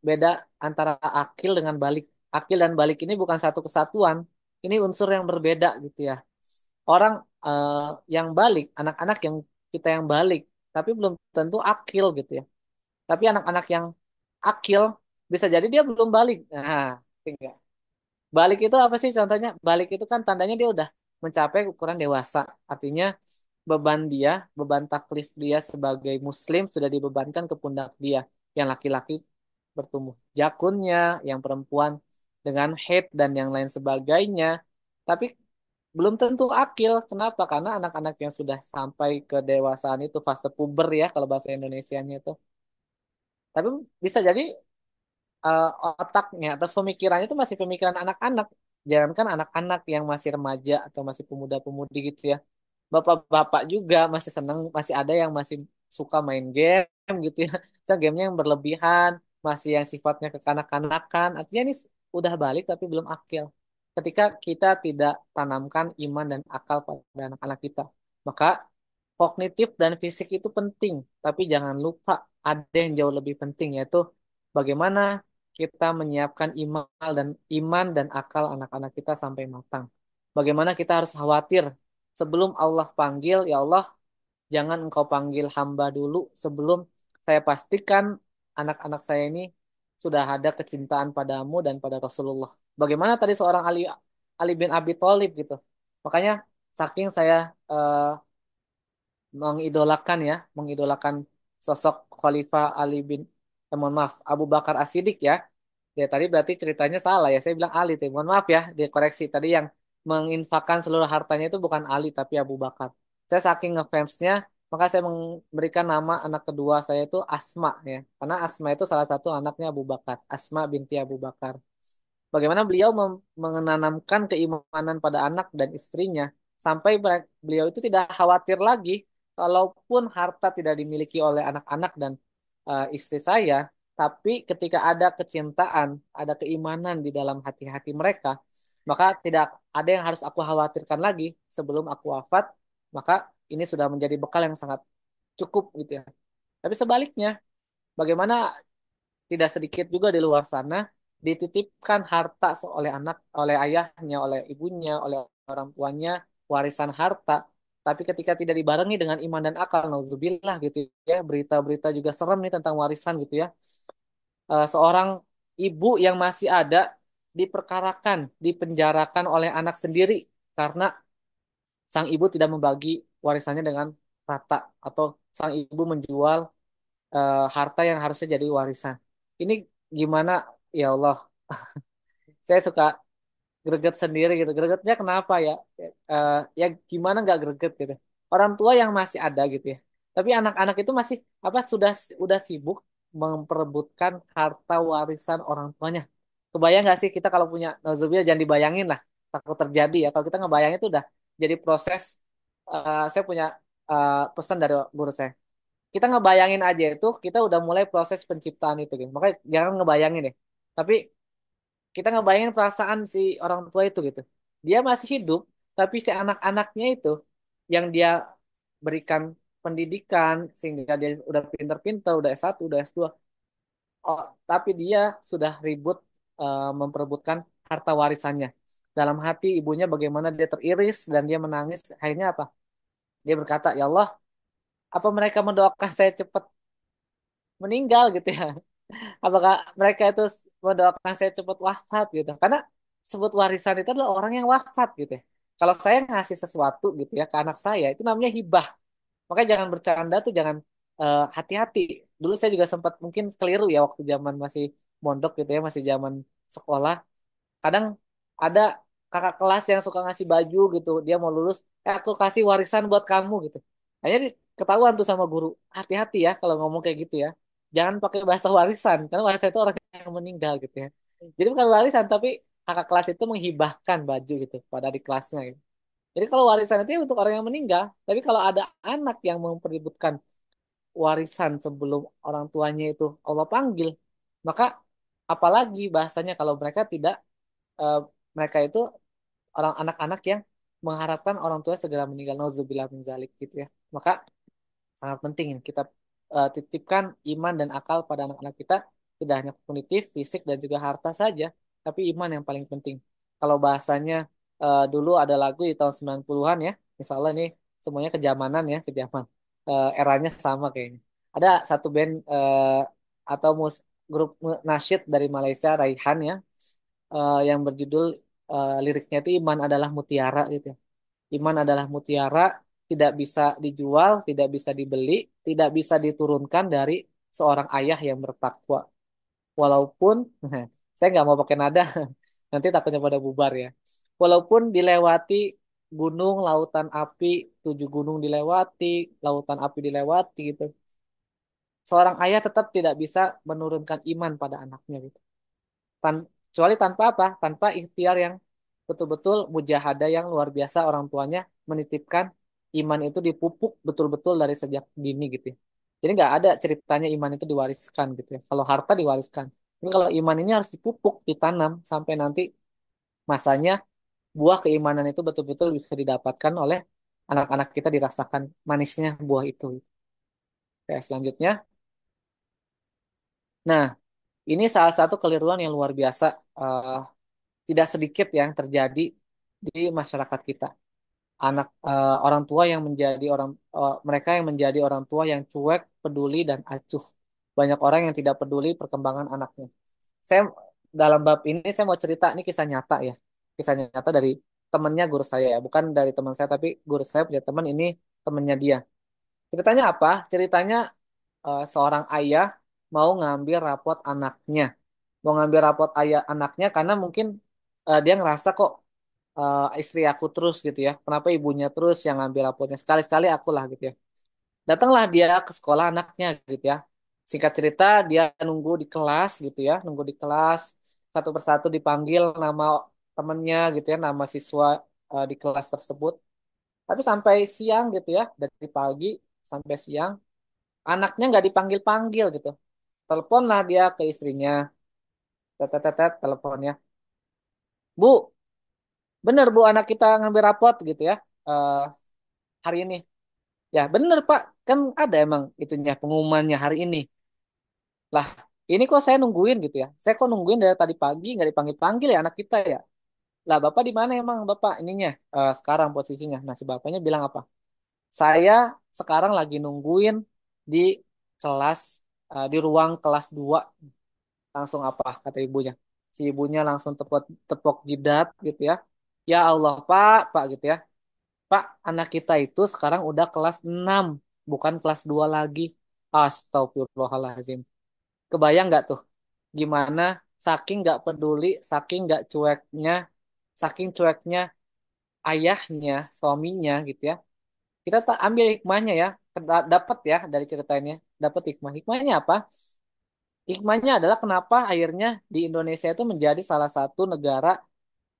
beda antara akil dengan balik. Akil dan balik ini bukan satu kesatuan. Ini unsur yang berbeda gitu ya. Orang eh, yang balik, anak-anak yang kita yang balik, tapi belum tentu akil gitu ya. Tapi anak-anak yang akil bisa jadi dia belum balik. Nah, tinggal. Balik itu apa sih contohnya? Balik itu kan tandanya dia udah mencapai ukuran dewasa. Artinya beban taklif dia sebagai muslim sudah dibebankan ke pundak dia. Yang laki-laki bertumbuh jakunnya, yang perempuan dengan haid dan yang lain sebagainya. Tapi belum tentu akil. Kenapa? Karena anak-anak yang sudah sampai ke dewasaan itu fase puber ya kalau bahasa Indonesianya itu. Tapi bisa jadi eh, otaknya atau pemikirannya itu masih pemikiran anak-anak. Jangankan anak-anak yang masih remaja atau masih pemuda-pemudi gitu ya. Bapak-bapak juga masih seneng, masih ada yang masih suka main game gitu ya. Misalnya gamenya yang berlebihan, masih yang sifatnya kekanak-kanakan. Artinya ini udah balik tapi belum akil. Ketika kita tidak tanamkan iman dan akal pada anak-anak kita, maka kognitif dan fisik itu penting, tapi jangan lupa ada yang jauh lebih penting yaitu bagaimana kita menyiapkan iman dan akal anak-anak kita sampai matang. Bagaimana kita harus khawatir sebelum Allah panggil, ya Allah, jangan engkau panggil hamba dulu sebelum saya pastikan anak-anak saya ini sudah ada kecintaan padamu dan pada Rasulullah. Bagaimana tadi seorang Ali bin Abi Thalib gitu. Makanya saking saya mengidolakan sosok Khalifah Ali bin, mohon maaf, Abu Bakar As-Siddiq ya. Ya tadi berarti ceritanya salah ya. Saya bilang Ali, tuh. Mohon maaf ya, dikoreksi. Tadi yang menginfakkan seluruh hartanya itu bukan Ali tapi Abu Bakar. Saya saking ngefansnya, maka saya memberikan nama anak kedua saya itu Asma ya. Karena Asma itu salah satu anaknya Abu Bakar, Asma binti Abu Bakar. Bagaimana beliau menanamkan keimanan pada anak dan istrinya sampai beliau itu tidak khawatir lagi kalaupun harta tidak dimiliki oleh anak-anak dan istri saya, tapi ketika ada kecintaan, ada keimanan di dalam hati-hati mereka, maka tidak ada yang harus aku khawatirkan lagi sebelum aku wafat, maka ini sudah menjadi bekal yang sangat cukup gitu ya. Tapi sebaliknya, bagaimana tidak sedikit juga di luar sana dititipkan harta oleh anak, oleh ayahnya, oleh ibunya, oleh orang tuanya, warisan harta. Tapi ketika tidak dibarengi dengan iman dan akal, nauzubillah gitu ya, berita-berita juga serem nih tentang warisan gitu ya. Seorang ibu yang masih ada diperkarakan, dipenjarakan oleh anak sendiri karena sang ibu tidak membagi warisannya dengan rata atau sang ibu menjual harta yang harusnya jadi warisan. Ini gimana ya Allah? Saya suka greget sendiri gitu. Gregetnya kenapa ya? Ya gimana nggak greget gitu. Orang tua yang masih ada gitu ya. Tapi anak-anak itu masih apa sudah sibuk memperebutkan harta warisan orang tuanya. Kebayang nggak sih kita kalau punya nauzubillah jangan dibayangin lah takut terjadi ya. Kalau kita ngebayangin itu udah jadi proses. Saya punya pesan dari guru saya. Kita ngebayangin aja itu kita udah mulai proses penciptaan itu gitu. Makanya jangan ngebayangin deh. Tapi kita ngebayangin perasaan si orang tua itu gitu. Dia masih hidup, tapi si anak-anaknya itu yang dia berikan pendidikan sehingga dia udah pinter-pinter, udah S1, udah S2. Oh, tapi dia sudah ribut memperebutkan harta warisannya. Dalam hati ibunya bagaimana dia teriris dan dia menangis. Akhirnya apa? Dia berkata, "Ya Allah, apa mereka mendoakan saya cepat meninggal gitu ya?" Apakah mereka itu mendoakan saya cepat wafat gitu? Karena sebut warisan itu adalah orang yang wafat gitu ya. Kalau saya ngasih sesuatu gitu ya ke anak saya, itu namanya hibah. Makanya jangan bercanda tuh, jangan hati-hati. Dulu saya juga sempat mungkin keliru ya waktu zaman masih mondok gitu ya, masih zaman sekolah. Kadang ada kakak kelas yang suka ngasih baju gitu, dia mau lulus, aku kasih warisan buat kamu gitu. Akhirnya ketahuan tuh sama guru, hati-hati ya kalau ngomong kayak gitu ya. Jangan pakai bahasa warisan, karena warisan itu orang yang meninggal gitu ya. Jadi bukan warisan, tapi kakak kelas itu menghibahkan baju gitu pada adik kelasnya gitu. Jadi kalau warisan itu untuk orang yang meninggal, tapi kalau ada anak yang mempeributkan warisan sebelum orang tuanya itu Allah panggil, maka apalagi bahasanya kalau mereka tidak eh, mereka itu orang anak-anak yang mengharapkan orang tua segera meninggal nauzubillah min zalik gitu ya. Maka sangat penting kita titipkan iman dan akal pada anak-anak kita tidak hanya kognitif, fisik dan juga harta saja, tapi iman yang paling penting. Kalau bahasanya dulu ada lagu di tahun 90-an ya, insya Allah ini semuanya kejamanan ya, kejaman. Eranya sama kayaknya. Ada satu band atau grup nasyid dari Malaysia, Raihan ya, yang berjudul liriknya itu Iman adalah Mutiara gitu ya. Iman adalah mutiara, tidak bisa dijual, tidak bisa dibeli, tidak bisa diturunkan dari seorang ayah yang bertakwa. Walaupun, saya nggak mau pakai nada, nanti takutnya pada bubar ya. Walaupun dilewati gunung, lautan api, 7 gunung dilewati, lautan api dilewati gitu. Seorang ayah tetap tidak bisa menurunkan iman pada anaknya gitu. Kecuali tanpa apa? Tanpa ikhtiar yang betul-betul mujahadah yang luar biasa orang tuanya menitipkan iman itu dipupuk betul-betul dari sejak dini gitu ya. Jadi nggak ada ceritanya iman itu diwariskan gitu ya. Kalau harta diwariskan. Tapi kalau iman ini harus dipupuk, ditanam sampai nanti masanya buah keimanan itu betul-betul bisa didapatkan oleh anak-anak kita dirasakan manisnya buah itu. Oke, selanjutnya. Nah, ini salah satu keliruan yang luar biasa. eh, Tidak sedikit yang terjadi di masyarakat kita. Orang tua yang menjadi mereka yang menjadi orang tua yang cuek, peduli dan acuh. Banyak orang yang tidak peduli perkembangan anaknya. Saya dalam bab ini saya mau cerita ini kisah nyata ya. Kisah nyata dari temannya guru saya ya, bukan dari teman saya tapi guru saya punya teman ini temannya dia. Ceritanya apa? Ceritanya seorang ayah mau ngambil rapot anaknya. Mau ngambil rapot ayah anaknya karena mungkin dia ngerasa kok istri aku terus gitu ya. Kenapa ibunya terus yang ngambil rapotnya? Sekali-sekali aku lah gitu ya. Datanglah dia ke sekolah anaknya gitu ya. Singkat cerita dia nunggu di kelas gitu ya. Nunggu di kelas. Satu persatu dipanggil nama temennya gitu ya. Nama siswa di kelas tersebut. Tapi sampai siang gitu ya. Dari pagi sampai siang. Anaknya nggak dipanggil-panggil gitu. Teleponlah dia ke istrinya. Tetet teleponnya. Bu, bener bu anak kita ngambil rapot gitu ya. eh, Hari ini. Ya bener Pak, kan ada emang itunya pengumumannya hari ini. Lah, ini kok saya nungguin gitu ya. Saya kok nungguin dari tadi pagi nggak dipanggil-panggil ya anak kita ya. Lah Bapak di mana emang Bapak ininya sekarang posisinya. Nah si bapaknya bilang apa? Saya sekarang lagi nungguin di kelas di ruang kelas 2. Langsung apa kata ibunya? Si ibunya langsung tepok tepok jidat gitu ya. Ya Allah Pak, Pak gitu ya. Pak, anak kita itu sekarang udah kelas 6, bukan kelas 2 lagi. Astagfirullahaladzim. Kebayang nggak tuh? Gimana saking nggak peduli, saking cueknya ayahnya, suaminya gitu ya. Kita tak ambil hikmahnya ya, dapat ya dari ceritanya, dapat hikmah. Hikmahnya apa? Hikmahnya adalah kenapa akhirnya di Indonesia itu menjadi salah satu negara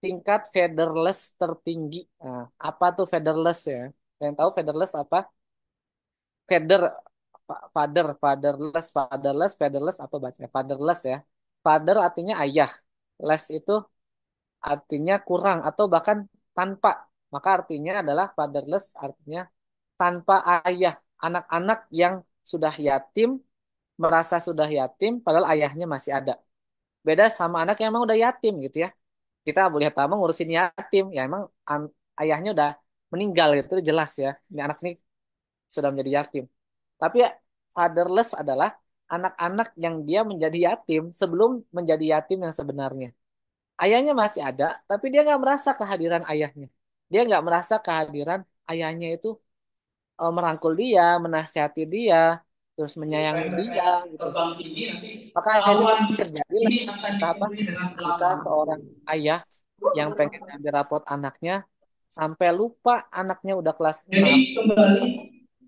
tingkat fatherless tertinggi. Nah, apa tuh fatherless ya? Yang tahu fatherless apa? Father, fatherless apa baca? Fatherless ya. Father artinya ayah. Less itu artinya kurang atau bahkan tanpa. Maka artinya adalah fatherless artinya tanpa ayah. Anak-anak yang sudah yatim, merasa sudah yatim, padahal ayahnya masih ada. Beda sama anak yang emang udah yatim gitu ya. Kita boleh tahu ngurusin yatim, ya emang ayahnya udah meninggal gitu, itu jelas ya. Ini anak ini sudah menjadi yatim. Tapi ya, fatherless adalah anak-anak yang dia menjadi yatim sebelum menjadi yatim yang sebenarnya. Ayahnya masih ada, tapi dia nggak merasa kehadiran ayahnya. Dia nggak merasa kehadiran ayahnya itu merangkul dia, menasihati dia, terus menyayangi dia gitu. terbang tinggi nanti Maka akhirnya awan terjadilah ini akan kisah apa? diikuti dengan Kisah pelan-pelan. seorang ayah yang pengen ngambil rapot anaknya sampai lupa anaknya udah kelas Jadi 6 kembali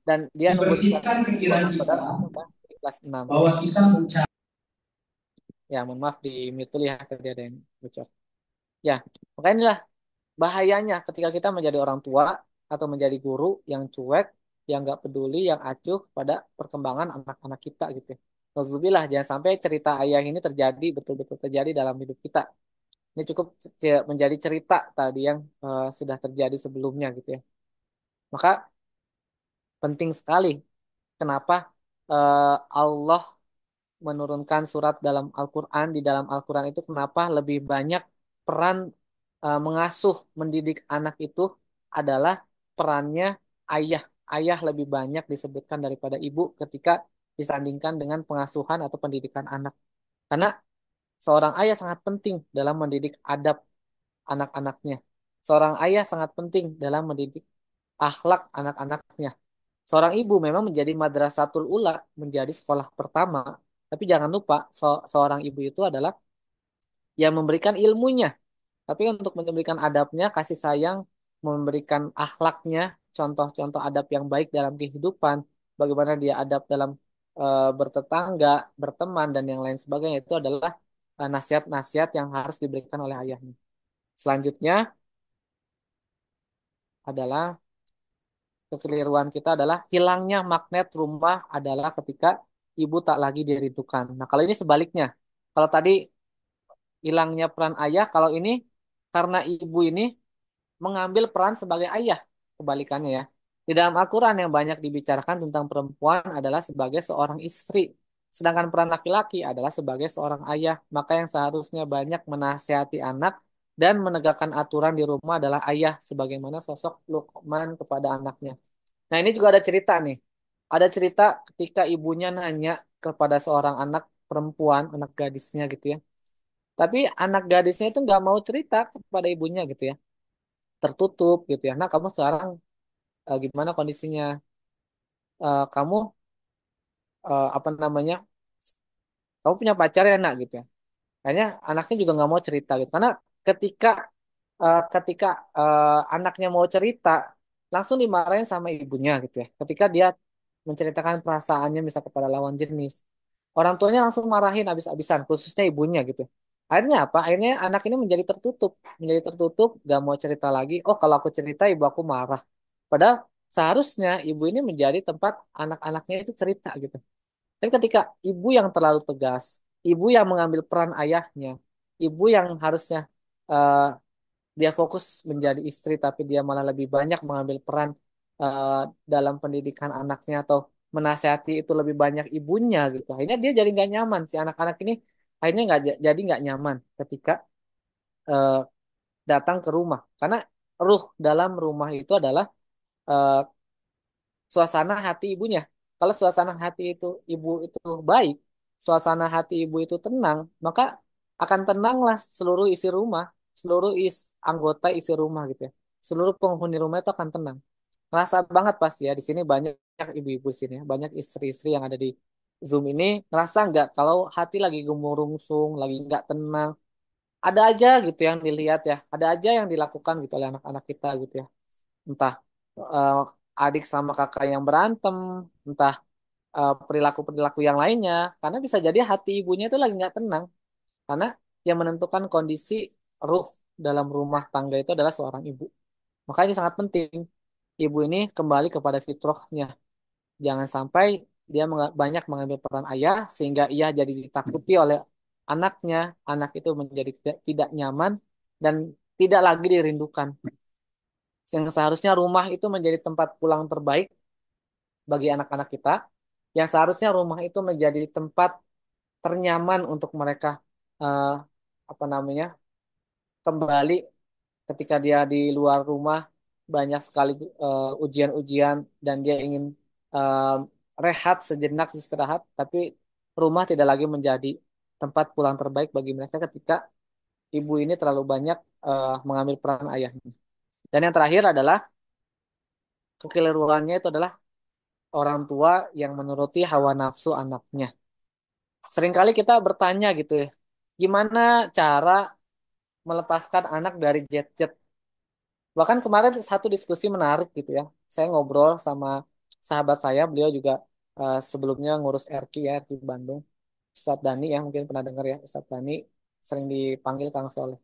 dan dia nunggu di kelas dibersihkan 10 pikiran padahal kita anaknya udah di kelas 6. bahwa kita mencari Ya, mohon maaf di mute dulu ya tadi ada yang bocor. Ya, makanya inilah bahayanya ketika kita menjadi orang tua atau menjadi guru yang cuek, yang nggak peduli, yang acuh pada perkembangan anak-anak kita gitu. Nauzubillah, jangan sampai cerita ayah ini terjadi betul-betul terjadi dalam hidup kita. Ini cukup menjadi cerita tadi yang sudah terjadi sebelumnya gitu ya. Maka penting sekali kenapa Allah menurunkan surat dalam Al-Quran. Di dalam Al-Quran itu kenapa lebih banyak peran mengasuh, mendidik anak itu adalah perannya ayah. Ayah lebih banyak disebutkan daripada ibu ketika disandingkan dengan pengasuhan atau pendidikan anak. Karena seorang ayah sangat penting dalam mendidik adab anak-anaknya. Seorang ayah sangat penting dalam mendidik akhlak anak-anaknya. Seorang ibu memang menjadi madrasatul ula, menjadi sekolah pertama. Tapi jangan lupa, seorang ibu itu adalah yang memberikan ilmunya. Tapi untuk memberikan adabnya, kasih sayang, memberikan akhlaknya, contoh-contoh adab yang baik dalam kehidupan, bagaimana dia adab dalam bertetangga, berteman, dan yang lain sebagainya, itu adalah nasihat-nasihat yang harus diberikan oleh ayahnya. Selanjutnya adalah kekeliruan kita adalah hilangnya magnet rumah adalah ketika ibu tak lagi dirindukan. Nah, kalau ini sebaliknya. Kalau tadi hilangnya peran ayah, kalau ini karena ibu ini mengambil peran sebagai ayah. Kebalikannya ya. Di dalam Al-Quran yang banyak dibicarakan tentang perempuan adalah sebagai seorang istri. Sedangkan peran laki-laki adalah sebagai seorang ayah. Maka yang seharusnya banyak menasihati anak dan menegakkan aturan di rumah adalah ayah. Sebagaimana sosok Luqman kepada anaknya. Nah, ini juga ada cerita nih. Ada cerita ketika ibunya nanya kepada seorang anak perempuan, anak gadisnya gitu ya. Tapi anak gadisnya itu nggak mau cerita kepada ibunya gitu ya. Tertutup gitu ya. Nah, kamu sekarang gimana kondisinya? Kamu apa namanya? Kamu punya pacar ya nak gitu ya. Kayaknya anaknya juga nggak mau cerita gitu. Karena ketika ketika anaknya mau cerita, langsung dimarahin sama ibunya gitu ya. Ketika dia menceritakan perasaannya misal kepada lawan jenis. Orang tuanya langsung marahin habis-habisan, khususnya ibunya gitu. Akhirnya apa? Akhirnya anak ini menjadi tertutup, gak mau cerita lagi. Oh, kalau aku cerita ibu aku marah. Padahal seharusnya ibu ini menjadi tempat anak-anaknya itu cerita gitu. Tapi ketika ibu yang terlalu tegas, ibu yang mengambil peran ayahnya, ibu yang harusnya eh, dia fokus menjadi istri tapi dia malah lebih banyak mengambil peran eh, dalam pendidikan anaknya atau menasihati itu lebih banyak ibunya gitu. Akhirnya dia jadi nggak nyaman si anak-anak ini akhirnya nggak jadi nggak nyaman ketika eh, datang ke rumah karena ruh dalam rumah itu adalah eh, suasana hati ibunya. Kalau suasana hati itu ibu itu baik, suasana hati ibu itu tenang, maka akan tenanglah seluruh isi rumah, seluruh anggota isi rumah gitu ya. seluruh penghuni rumah itu akan tenang. Ngerasa banget pasti ya di sini banyak ibu-ibu sini ya, banyak istri-istri yang ada di Zoom ini ngerasa nggak kalau hati lagi gemurungsung, lagi nggak tenang, ada aja gitu yang dilihat ya, ada aja yang dilakukan gitu oleh anak-anak kita gitu ya. Entah eh, adik sama kakak yang berantem, entah perilaku-perilaku yang lainnya, karena bisa jadi hati ibunya itu lagi nggak tenang, karena yang menentukan kondisi ruh dalam rumah tangga itu adalah seorang ibu. Makanya sangat penting ibu ini kembali kepada fitrahnya. Jangan sampai dia banyak mengambil peran ayah sehingga ia jadi ditakuti oleh anaknya. Anak itu menjadi tidak nyaman dan tidak lagi dirindukan. Yang seharusnya rumah itu menjadi tempat pulang terbaik bagi anak-anak kita. Yang seharusnya rumah itu menjadi tempat ternyaman untuk mereka eh, apa namanya kembali ketika dia di luar rumah banyak sekali ujian-ujian dan dia ingin eh, rehat sejenak istirahat, tapi rumah tidak lagi menjadi tempat pulang terbaik bagi mereka ketika ibu ini terlalu banyak mengambil peran ayahnya. Dan yang terakhir adalah kekeliruannya itu adalah orang tua yang menuruti hawa nafsu anaknya. Seringkali kita bertanya gitu ya, gimana cara melepaskan anak dari jet-jet. Bahkan kemarin satu diskusi menarik gitu ya. Saya ngobrol sama sahabat saya, beliau juga sebelumnya ngurus RQ ya, RQ Bandung. Ustadz Dani ya, mungkin pernah dengar ya, Ustadz Dani sering dipanggil Kang Soleh.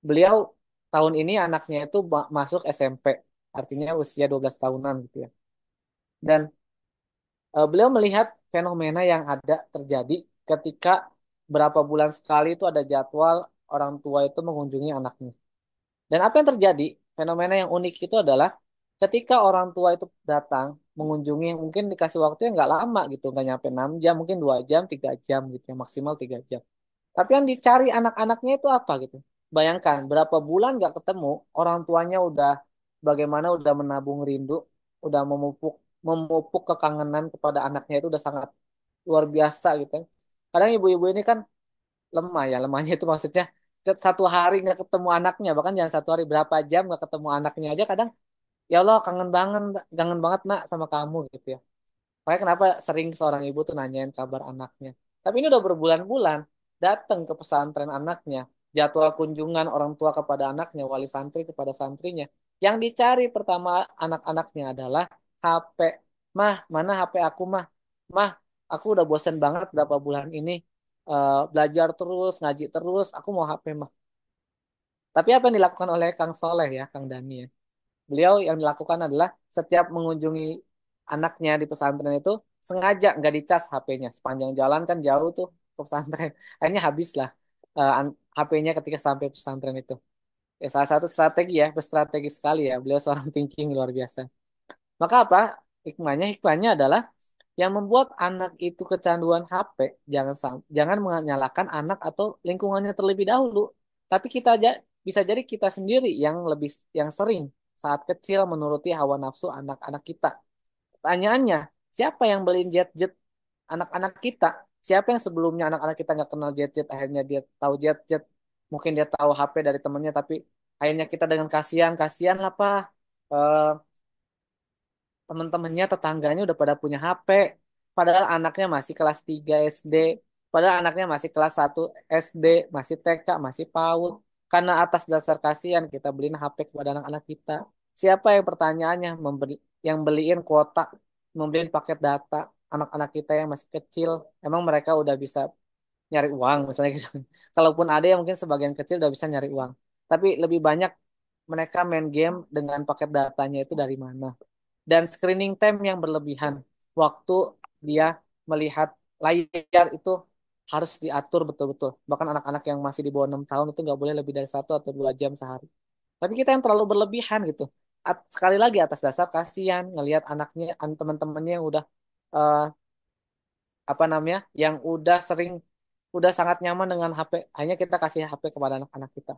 Beliau tahun ini anaknya itu masuk SMP, artinya usia 12 tahunan gitu ya. Dan beliau melihat fenomena yang ada terjadi ketika berapa bulan sekali itu ada jadwal orang tua itu mengunjungi anaknya. Dan apa yang terjadi? Fenomena yang unik itu adalah ketika orang tua itu datang mengunjungi, mungkin dikasih waktu yang nggak lama gitu, nggak nyampe 6 jam, mungkin 2 jam, 3 jam gitu ya, maksimal 3 jam. Tapi yang dicari anak-anaknya itu apa gitu? Bayangkan berapa bulan nggak ketemu, orang tuanya udah bagaimana udah menabung rindu, udah memupuk kekangenan kepada anaknya itu udah sangat luar biasa gitu. Kadang ibu-ibu ini kan lemah ya, lemahnya itu maksudnya satu hari nggak ketemu anaknya, bahkan jangan satu hari, berapa jam nggak ketemu anaknya aja kadang, ya Allah kangen banget nak sama kamu gitu ya. Makanya kenapa sering seorang ibu tuh nanyain kabar anaknya. Tapi ini udah berbulan-bulan datang ke pesantren anaknya, jadwal kunjungan orang tua kepada anaknya, wali santri kepada santrinya. Yang dicari pertama anak-anaknya adalah HP. Mah, mana HP aku mah? Mah, aku udah bosen banget berapa bulan ini belajar terus, ngaji terus, aku mau HP mah. Tapi apa yang dilakukan oleh Kang Soleh ya, Kang Dani ya? Beliau yang dilakukan adalah setiap mengunjungi anaknya di pesantren itu sengaja nggak dicas HP-nya. Sepanjang jalan kan jauh tuh ke pesantren. Akhirnya habis lah HP-nya ketika sampai pesantren itu. Ya, salah satu strategi ya, berstrategi sekali ya. Beliau seorang thinking luar biasa. Maka apa? Hikmahnya adalah yang membuat anak itu kecanduan HP, jangan menyalahkan anak atau lingkungannya terlebih dahulu, tapi kita aja bisa jadi kita sendiri yang sering saat kecil menuruti hawa nafsu anak-anak kita. Pertanyaannya, siapa yang beliin jet-jet anak-anak kita? Siapa yang sebelumnya anak-anak kita nggak kenal jet-jet, akhirnya dia tahu jet-jet, mungkin dia tahu HP dari temennya, tapi akhirnya kita dengan kasihan, kasihan lah Pak. Eh, Teman-temannya tetangganya udah pada punya HP, padahal anaknya masih kelas 3 SD, padahal anaknya masih kelas 1 SD, masih TK, masih PAUD. Karena atas dasar kasihan kita beliin HP kepada anak-anak kita. Siapa yang pertanyaannya yang beliin kuota, membeliin paket data anak-anak kita yang masih kecil? Emang mereka udah bisa nyari uang misalnya gitu. Kalaupun ada yang mungkin sebagian kecil udah bisa nyari uang. Tapi lebih banyak mereka main game dengan paket datanya itu dari mana? Dan screening time yang berlebihan. Waktu dia melihat layar itu harus diatur betul-betul. Bahkan anak-anak yang masih di bawah 6 tahun itu nggak boleh lebih dari 1 atau 2 jam sehari. Tapi kita yang terlalu berlebihan gitu. Sekali lagi atas dasar kasihan ngelihat anaknya, teman-temannya yang udah eh, apa namanya, yang udah sangat nyaman dengan HP. Hanya kita kasih HP kepada anak-anak kita.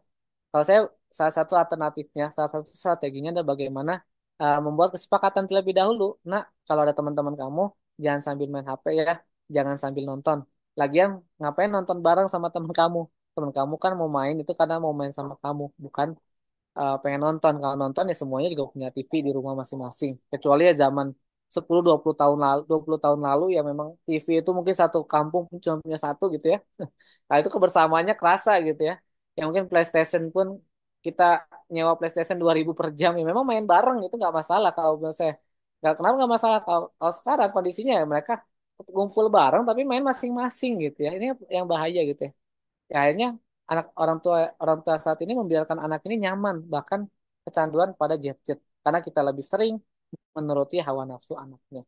Kalau saya salah satu alternatifnya, salah satu strateginya adalah bagaimana membuat kesepakatan terlebih dahulu. Nah, kalau ada teman-teman kamu, jangan sambil main HP ya, jangan sambil nonton. Lagian ngapain nonton bareng sama teman kamu? Teman kamu kan mau main itu karena mau main sama kamu, bukan pengen nonton. Kalau nonton ya semuanya juga punya TV di rumah masing-masing. Kecuali ya zaman 10-20 tahun lalu ya memang TV itu mungkin satu kampung cuma punya satu gitu ya. Nah itu kebersamaannya kerasa gitu ya. Yang mungkin PlayStation pun kita nyewa PlayStation 2.000 per jam ya memang main bareng itu nggak masalah kalau menurut saya. Nggak kenapa nggak masalah kalau sekarang kondisinya ya mereka kumpul bareng tapi main masing-masing gitu ya. Ini yang bahaya gitu ya. Ya akhirnya anak orang tua saat ini membiarkan anak ini nyaman bahkan kecanduan pada gadget karena kita lebih sering menuruti hawa nafsu anaknya.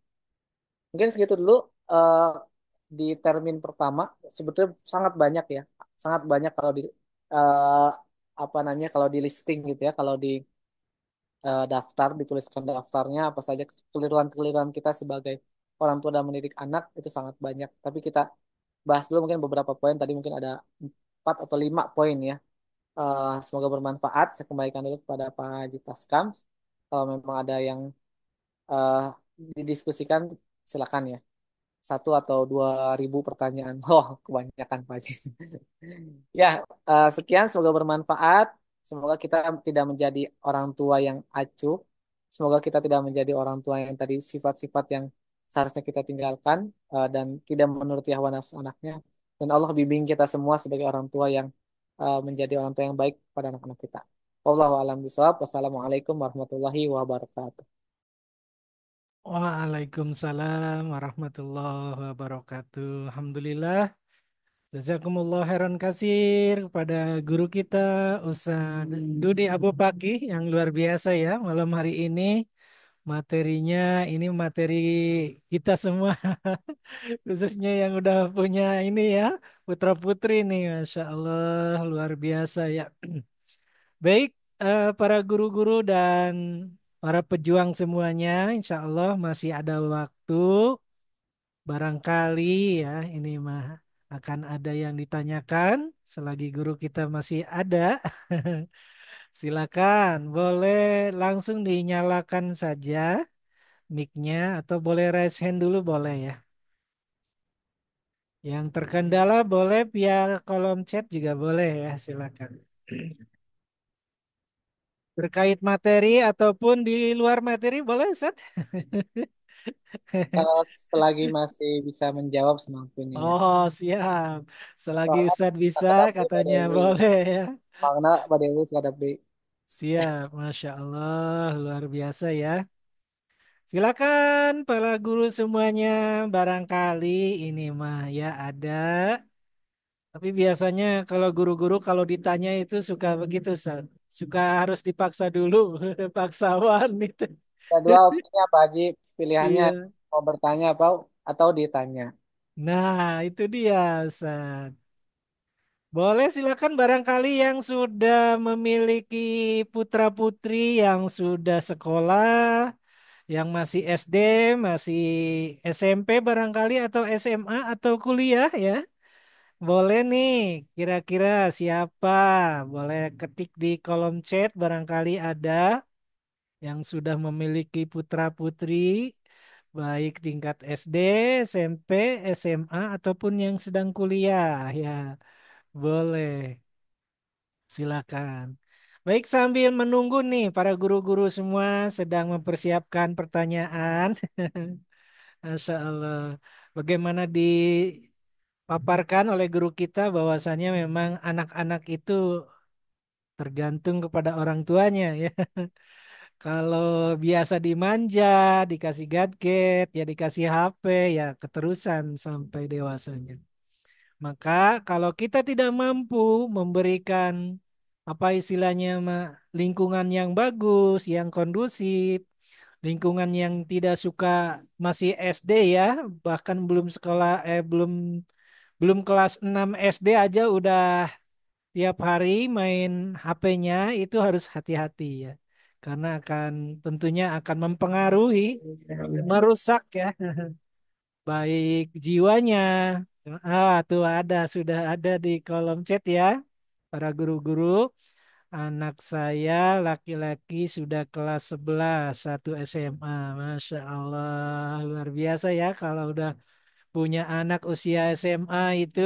Mungkin segitu dulu eh, di termin pertama sebetulnya sangat banyak ya, sangat banyak kalau di eh, apa namanya kalau di listing gitu ya, kalau di daftar dituliskan daftarnya apa saja kekeliruan-kekeliruan kita sebagai orang tua dan mendidik anak itu sangat banyak. Tapi kita bahas dulu mungkin beberapa poin tadi mungkin ada 4 atau 5 poin ya. Semoga bermanfaat. Saya kembalikan dulu kepada Pak Haji Taskam. Kalau memang ada yang eh, didiskusikan silakan ya. 1 atau 2 ribu pertanyaan. Oh, kebanyakan Pak Haji. Ya, sekian. Semoga bermanfaat. Semoga kita tidak menjadi orang tua yang acuh. Semoga kita tidak menjadi orang tua yang tadi sifat-sifat yang seharusnya kita tinggalkan dan tidak menuruti hawa nafsu anaknya. Dan Allah bimbing kita semua sebagai orang tua yang menjadi orang tua yang baik pada anak-anak kita. Wallahu a'lam bishawab. Wassalamualaikum warahmatullahi wabarakatuh. Waalaikumsalam warahmatullahi wabarakatuh. Alhamdulillah. Jazakumullah khairan kasir kepada guru kita Ustaz Dudi Abu Pakih yang luar biasa ya malam hari ini. Materinya ini materi kita semua khususnya yang udah punya ini ya putra putri nih Masya Allah luar biasa ya. Baik para guru-guru dan para pejuang semuanya insya Allah masih ada waktu barangkali ya ini mah akan ada yang ditanyakan selagi guru kita masih ada. Silakan boleh langsung dinyalakan saja mic-nya atau boleh raise hand dulu boleh ya. Yang terkendala boleh via kolom chat juga boleh ya, silakan. Terkait materi ataupun di luar materi boleh, Ustaz? Kalau selagi masih bisa menjawab semampunya ya. Oh, siap. Selagi Soalnya Ustadz bisa, kata Mbak katanya Dewi, boleh ya. Makna Mbak Dewi sekadar beli. Siap, Masya Allah, luar biasa ya. Silakan para guru semuanya, barangkali ini mah ya ada. Tapi biasanya kalau guru-guru kalau ditanya itu suka begitu, Ustaz. Suka harus dipaksa dulu, paksawan itu. Ada dua opsinya Pak Haji, pilihannya Iya. mau bertanya apa atau ditanya. Nah, itu dia, Ustaz. Boleh silakan barangkali yang sudah memiliki putra-putri yang sudah sekolah, yang masih SD, masih SMP barangkali atau SMA atau kuliah ya. Boleh nih, kira-kira siapa? Boleh ketik di kolom chat barangkali ada yang sudah memiliki putra-putri baik tingkat SD, SMP, SMA ataupun yang sedang kuliah ya. Boleh, silakan. Baik, sambil menunggu nih para guru-guru semua sedang mempersiapkan pertanyaan. Masya Allah. Bagaimana dipaparkan oleh guru kita bahwasannya memang anak-anak itu tergantung kepada orang tuanya ya. Kalau biasa dimanja, dikasih gadget, ya dikasih HP, ya keterusan sampai dewasanya. Maka kalau kita tidak mampu memberikan apa istilahnya lingkungan yang bagus, yang kondusif, lingkungan yang tidak suka masih SD ya, bahkan belum sekolah belum belum kelas 6 SD aja udah tiap hari main HP-nya itu harus hati-hati ya. Karena akan tentunya akan mempengaruhi, merusak ya baik jiwanya. Ah, tuh ada sudah ada di kolom chat ya. Para guru-guru, anak saya laki-laki sudah kelas 11 satu SMA. Masya Allah, luar biasa ya kalau udah punya anak usia SMA itu.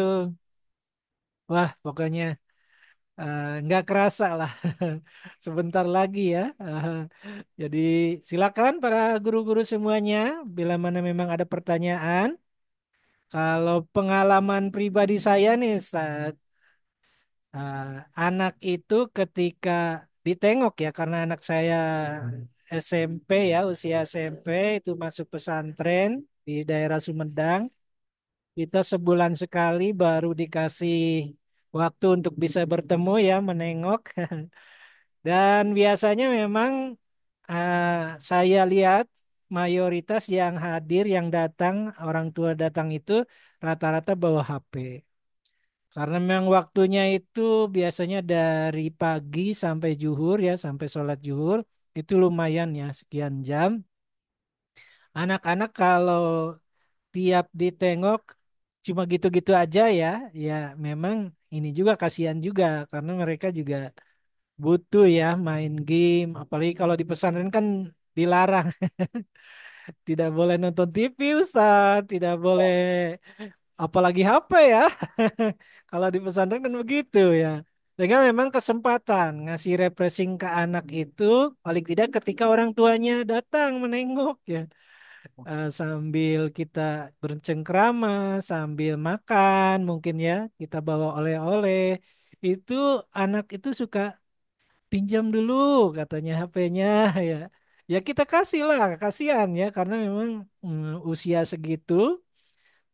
Wah, pokoknya Nggak kerasa lah. Sebentar lagi ya. Jadi silakan para guru-guru semuanya, bila mana memang ada pertanyaan. Kalau pengalaman pribadi saya nih, Ustaz, anak itu ketika ditengok ya, karena anak saya SMP ya, usia SMP itu masuk pesantren di daerah Sumedang. Kita sebulan sekali baru dikasih waktu untuk bisa bertemu ya, menengok. Dan biasanya memang saya lihat mayoritas yang hadir, yang datang, orang tua datang itu rata-rata bawa HP. Karena memang waktunya itu biasanya dari pagi sampai zuhur ya, sampai sholat zuhur, itu lumayan ya, sekian jam. Anak-anak kalau tiap ditengok cuma gitu-gitu aja ya, ya memang ini juga kasihan juga karena mereka juga butuh ya main game, apalagi kalau di pesantren kan dilarang, tidak boleh nonton TV Ustaz, tidak boleh apalagi HP ya. Kalau di pesantren kan begitu ya. Sehingga memang kesempatan ngasih refreshing ke anak itu paling tidak ketika orang tuanya datang menengok ya. Sambil kita bercengkrama, sambil makan mungkin ya, kita bawa oleh-oleh. Itu anak itu suka pinjam dulu katanya HP-nya ya. Ya kita kasih lah, kasihan ya karena memang usia segitu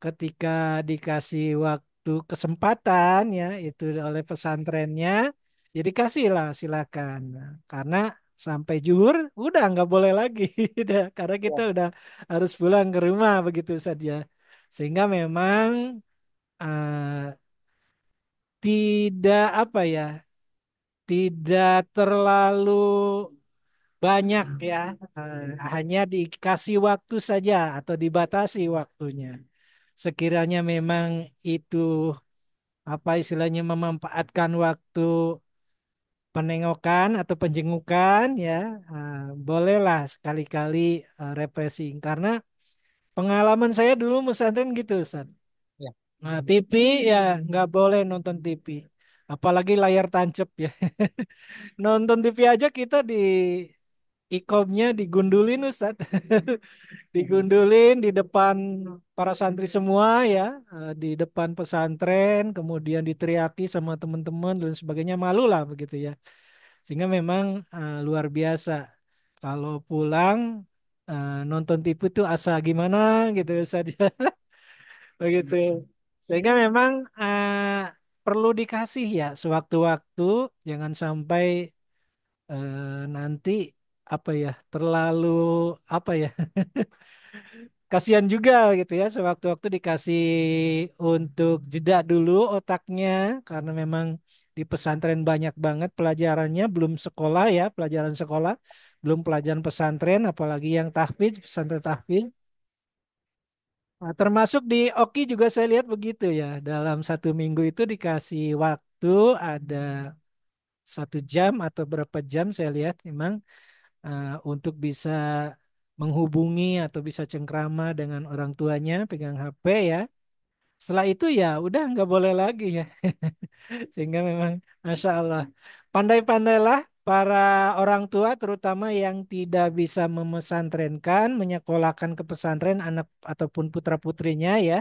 ketika dikasih waktu kesempatan ya itu oleh pesantrennya jadi kasihlah silakan. Nah, karena sampai zuhur udah nggak boleh lagi udah, karena kita Ya, udah harus pulang ke rumah begitu saja sehingga memang eh, tidak apa ya, tidak terlalu banyak ya, hanya dikasih waktu saja atau dibatasi waktunya. Sekiranya memang itu apa istilahnya memanfaatkan waktu penengokan atau penjengukan ya, bolehlah sekali-kali refreshing karena pengalaman saya dulu pesantren gitu Ustaz. ya, Nah, TV ya nggak boleh nonton TV, apalagi layar tancap ya. Nonton TV aja kita di ikomnya digundulin Ustaz. Digundulin di depan para santri semua ya, di depan pesantren, kemudian diteriaki sama teman-teman dan sebagainya, malu lah begitu ya. Sehingga memang luar biasa. Kalau pulang nonton TV itu asa gimana gitu saja begitu. Sehingga memang perlu dikasih ya sewaktu-waktu, jangan sampai nanti apa ya terlalu apa ya kasihan juga gitu ya sewaktu-waktu dikasih untuk jeda dulu otaknya karena memang di pesantren banyak banget pelajarannya belum sekolah ya pelajaran sekolah belum pelajaran pesantren apalagi yang tahfidz pesantren tahfidz. Nah, termasuk di Oki juga saya lihat begitu ya dalam satu minggu itu dikasih waktu ada 1 jam atau berapa jam saya lihat memang untuk bisa menghubungi atau bisa cengkrama dengan orang tuanya, pegang HP ya. Setelah itu ya udah nggak boleh lagi ya. Sehingga memang Masya Allah. Pandai-pandailah para orang tua terutama yang tidak bisa memesantrenkan, menyekolahkan ke pesantren anak ataupun putra-putrinya ya.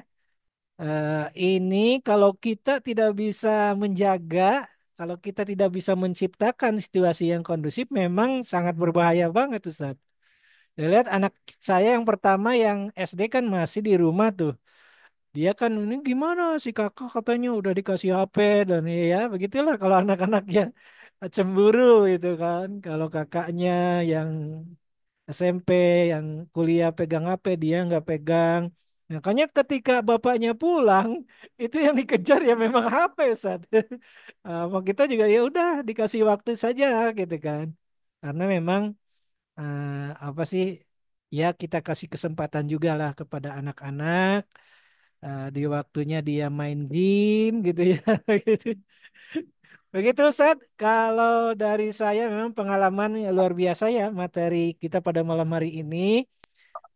Ini kalau kita tidak bisa menjaga, kalau kita tidak bisa menciptakan situasi yang kondusif, memang sangat berbahaya banget Ustaz. Saya lihat anak saya yang pertama yang SD kan masih di rumah tuh. Dia kan ini gimana si kakak katanya udah dikasih HP dan ya begitulah kalau anak-anak ya cemburu itu kan. Kalau kakaknya yang SMP yang kuliah pegang HP dia nggak pegang. Makanya ketika bapaknya pulang itu yang dikejar ya memang HP Ustaz. Sama kita juga ya udah dikasih waktu saja gitu kan. Karena memang apa sih ya kita kasih kesempatan juga lah kepada anak-anak di waktunya dia main game gitu ya gitu. Begitu Ustaz, kalau dari saya memang pengalaman yang luar biasa ya materi kita pada malam hari ini.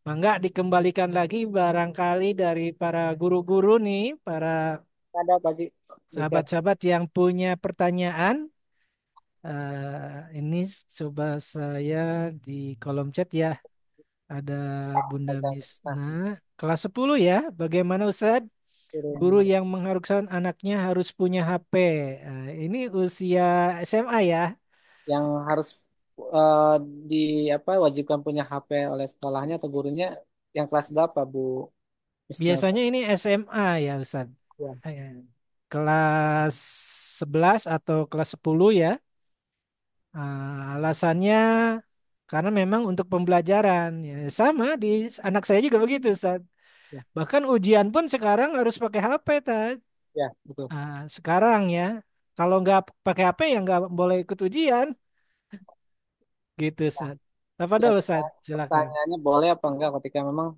Mangga dikembalikan lagi barangkali dari para guru-guru nih, para ada bagi. Siap. Sahabat-sahabat yang punya pertanyaan, ini coba saya di kolom chat ya. Ada Bunda Nah, Misna. Kelas 10 ya. Bagaimana Ustadz? Guru turun. yang mengharuskan anaknya harus punya HP. Ini usia SMA ya. Yang harus eh, di apa wajibkan punya HP oleh sekolahnya atau gurunya yang kelas berapa, Bu Misnasa? Biasanya ini SMA ya Ustadz. Ya, Eh, Kelas 11 atau kelas 10 ya. Alasannya karena memang untuk pembelajaran. Ya, sama di anak saya juga begitu Ustadz. ya, Bahkan ujian pun sekarang harus pakai HP. ya, betul. Sekarang ya. Kalau nggak pakai HP ya nggak boleh ikut ujian. Gitu Ustadz. Tafadhol Kira-kira Ustadz. Silakan. pertanyaannya boleh apa enggak ketika memang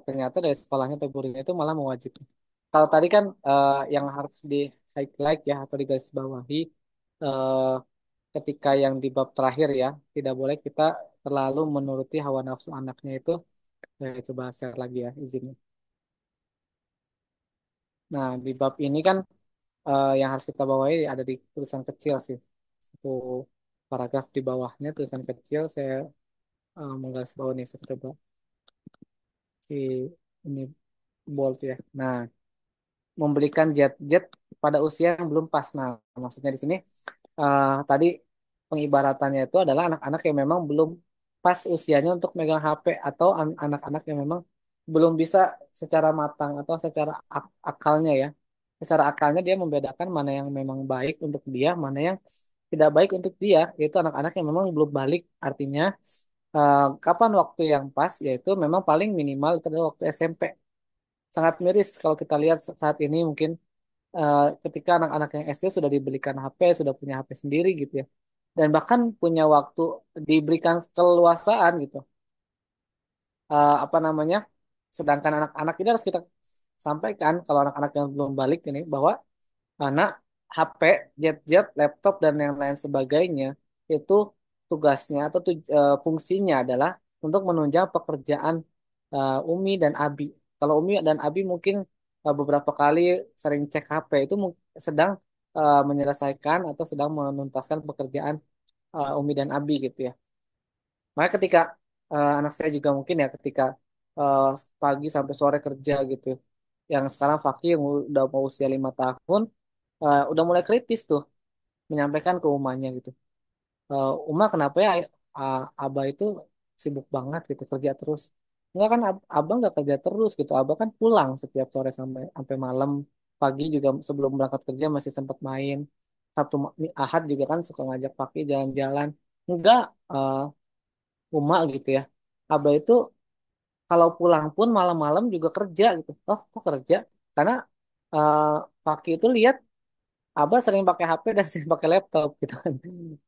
ternyata dari sekolahnya atau gurunya itu malah mewajibkan. Kalau tadi kan yang harus di highlight ya atau digarisbawahi eh, ketika yang di bab terakhir ya, tidak boleh kita terlalu menuruti hawa nafsu anaknya itu. Coba share lagi ya izinnya. Nah, di bab ini kan yang harus kita bawahi ada di tulisan kecil sih. Satu paragraf di bawahnya tulisan kecil saya menggarisbawahi nih. Saya coba si ini bold ya. Nah, membelikan jet-jet pada usia yang belum pas. Nah, maksudnya di sini tadi pengibaratannya itu adalah anak-anak yang memang belum pas usianya untuk megang HP atau anak-anak yang memang belum bisa secara matang atau secara akalnya ya. Secara akalnya dia membedakan mana yang memang baik untuk dia, mana yang tidak baik untuk dia, yaitu anak-anak yang memang belum balik. Artinya kapan waktu yang pas, yaitu memang paling minimal itu adalah waktu SMP. Sangat miris kalau kita lihat saat ini mungkin ketika anak-anak yang SD sudah dibelikan HP, sudah punya HP sendiri gitu ya. Dan bahkan punya waktu diberikan keleluasaan gitu. Apa namanya? Sedangkan anak-anak ini harus kita sampaikan kalau anak-anak yang belum balik ini bahwa anak HP, jet-jet, laptop dan yang lain sebagainya itu tugasnya atau fungsinya adalah untuk menunjang pekerjaan Umi dan Abi. Kalau Umi dan Abi mungkin beberapa kali sering cek HP itu sedang menyelesaikan atau sedang menuntaskan pekerjaan Umi dan Abi gitu ya. Makanya ketika anak saya juga mungkin ya ketika eh, pagi sampai sore kerja gitu. Yang sekarang Fakih yang udah mau usia 5 tahun udah mulai kritis tuh menyampaikan ke umahnya gitu. Uma kenapa ya Abah itu sibuk banget gitu kerja terus. Enggak kan Abang nggak kerja terus gitu. Abah kan pulang setiap sore sampai sampai malam. Pagi juga sebelum berangkat kerja masih sempat main. Sabtu Ahad juga kan suka ngajak Fakih jalan-jalan. Enggak Uma gitu ya. Abah itu kalau pulang pun malam-malam juga kerja gitu. Oh kok kerja? Karena uh, Fakih itu lihat Abah sering pakai HP dan sering pakai laptop gitu kan.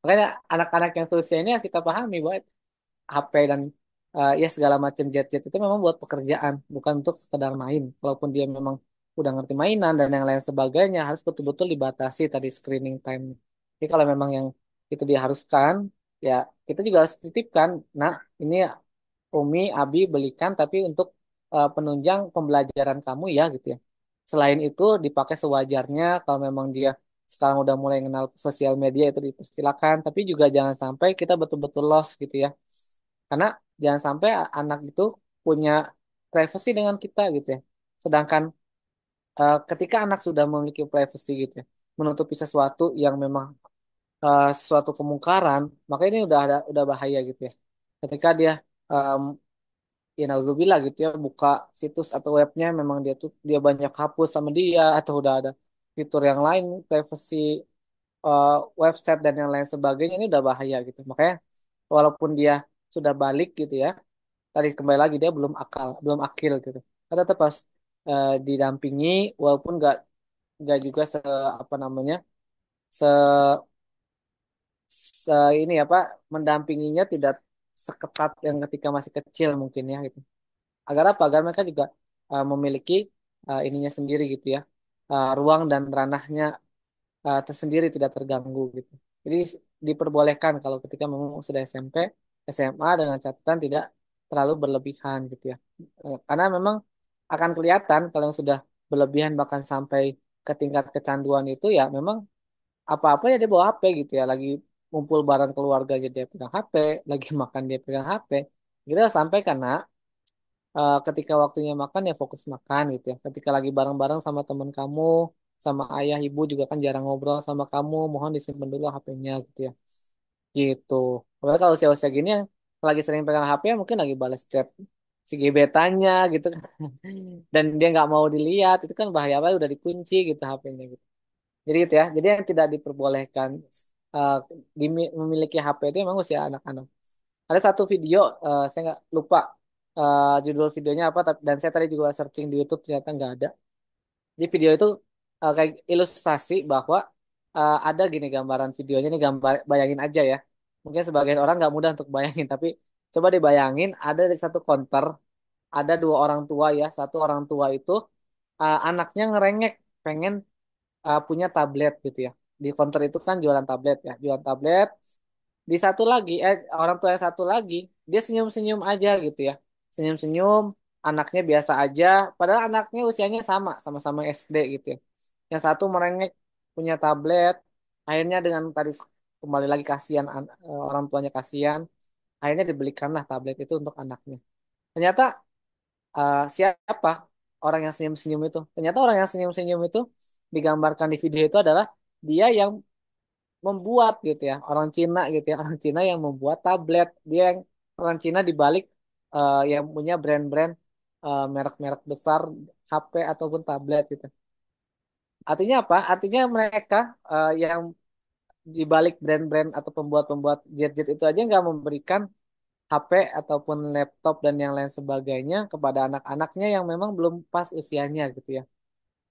Makanya anak-anak yang seusia ini kita pahami bahwa HP dan ya segala macam jet-jet itu memang buat pekerjaan, bukan untuk sekedar main. Kalaupun dia memang udah ngerti mainan dan yang lain sebagainya, harus betul-betul dibatasi tadi screening time. Jadi kalau memang yang itu diharuskan, ya kita juga harus titipkan. Nah, ini Umi, Abi belikan tapi untuk penunjang pembelajaran kamu ya gitu ya. Selain itu dipakai sewajarnya kalau memang dia sekarang udah mulai kenal sosial media itu dipersilakan, tapi juga jangan sampai kita betul-betul lost gitu ya. Karena jangan sampai anak itu punya privacy dengan kita gitu ya. Sedangkan ketika anak sudah memiliki privacy gitu ya, menutupi sesuatu yang memang sesuatu kemungkaran, maka ini udah bahaya gitu ya. Ketika dia ya nauzubillah gitu ya buka situs atau webnya memang dia banyak hapus sama dia atau udah ada fitur yang lain privacy eh, website dan yang lain sebagainya ini udah bahaya gitu makanya walaupun dia sudah balik gitu ya tadi kembali lagi dia belum akil gitu kita tetap harus didampingi walaupun nggak juga apa namanya se, se ini apa mendampinginya tidak seketat yang ketika masih kecil mungkin ya gitu agar apa? Agar mereka juga memiliki ininya sendiri gitu ya, ruang dan ranahnya tersendiri tidak terganggu gitu. Jadi diperbolehkan kalau ketika memang sudah SMP, SMA dengan catatan tidak terlalu berlebihan gitu ya. Karena memang akan kelihatan kalau yang sudah berlebihan bahkan sampai ke tingkat kecanduan itu ya memang apa-apa ya dia bawa HP gitu ya. Lagi ngumpul bareng keluarganya dia pegang HP, lagi makan dia pegang HP. Kita sampai karena ketika waktunya makan ya fokus makan gitu ya. Ketika lagi bareng-bareng sama teman kamu, sama ayah ibu juga kan jarang ngobrol sama kamu, mohon disimpan dulu HP-nya gitu ya. Gitu. Apalagi kalau usia-usia gini yang lagi sering pegang HP ya mungkin lagi balas chat si gebetannya gitu kan. Dan dia nggak mau dilihat, itu kan bahaya banget udah dikunci gitu HP-nya gitu. Jadi gitu ya. Jadi yang tidak diperbolehkan uh, memiliki HP itu memang usia anak-anak. Ada satu video, saya nggak lupa judul videonya apa, dan saya tadi juga searching di YouTube ternyata nggak ada. Di video itu kayak ilustrasi bahwa ada gini gambaran videonya nih, gambar bayangin aja ya. Mungkin sebagian orang nggak mudah untuk bayangin, tapi coba dibayangin ada di satu konter ada dua orang tua ya. Satu orang tua itu anaknya ngerengek pengen punya tablet gitu ya. Di counter itu kan jualan tablet ya, jualan tablet. Di satu lagi, orang tua yang satu lagi, dia senyum-senyum aja gitu ya. Senyum-senyum, anaknya biasa aja, padahal anaknya usianya sama, sama-sama SD gitu ya. Yang satu merengek punya tablet, akhirnya dengan tadi kembali lagi kasihan orang tuanya kasihan, akhirnya dibelikanlah tablet itu untuk anaknya. Ternyata siapa orang yang senyum-senyum itu? Ternyata orang yang senyum-senyum itu digambarkan di video itu adalah dia yang membuat gitu ya, orang Cina gitu ya, orang Cina yang membuat tablet. Dia yang orang Cina di balik yang punya brand-brand merek-merek besar HP ataupun tablet gitu. Artinya apa? Artinya mereka yang di balik brand-brand atau pembuat-pembuat gadget itu aja nggak memberikan HP ataupun laptop dan yang lain sebagainya kepada anak-anaknya yang memang belum pas usianya gitu ya.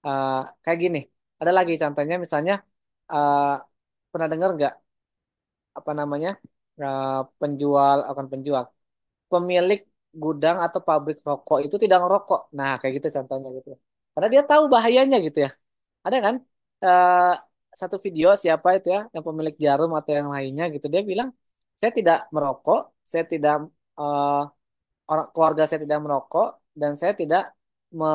Eh, Kayak gini, ada lagi contohnya misalnya eh, pernah dengar nggak apa namanya penjual akan penjual pemilik gudang atau pabrik rokok itu tidak ngerokok. Nah kayak gitu contohnya gitu. Karena dia tahu bahayanya gitu ya. Ada kan eh, satu video siapa itu ya yang pemilik jarum atau yang lainnya gitu dia bilang saya tidak merokok, saya tidak eh, orang keluarga saya tidak merokok dan saya tidak me,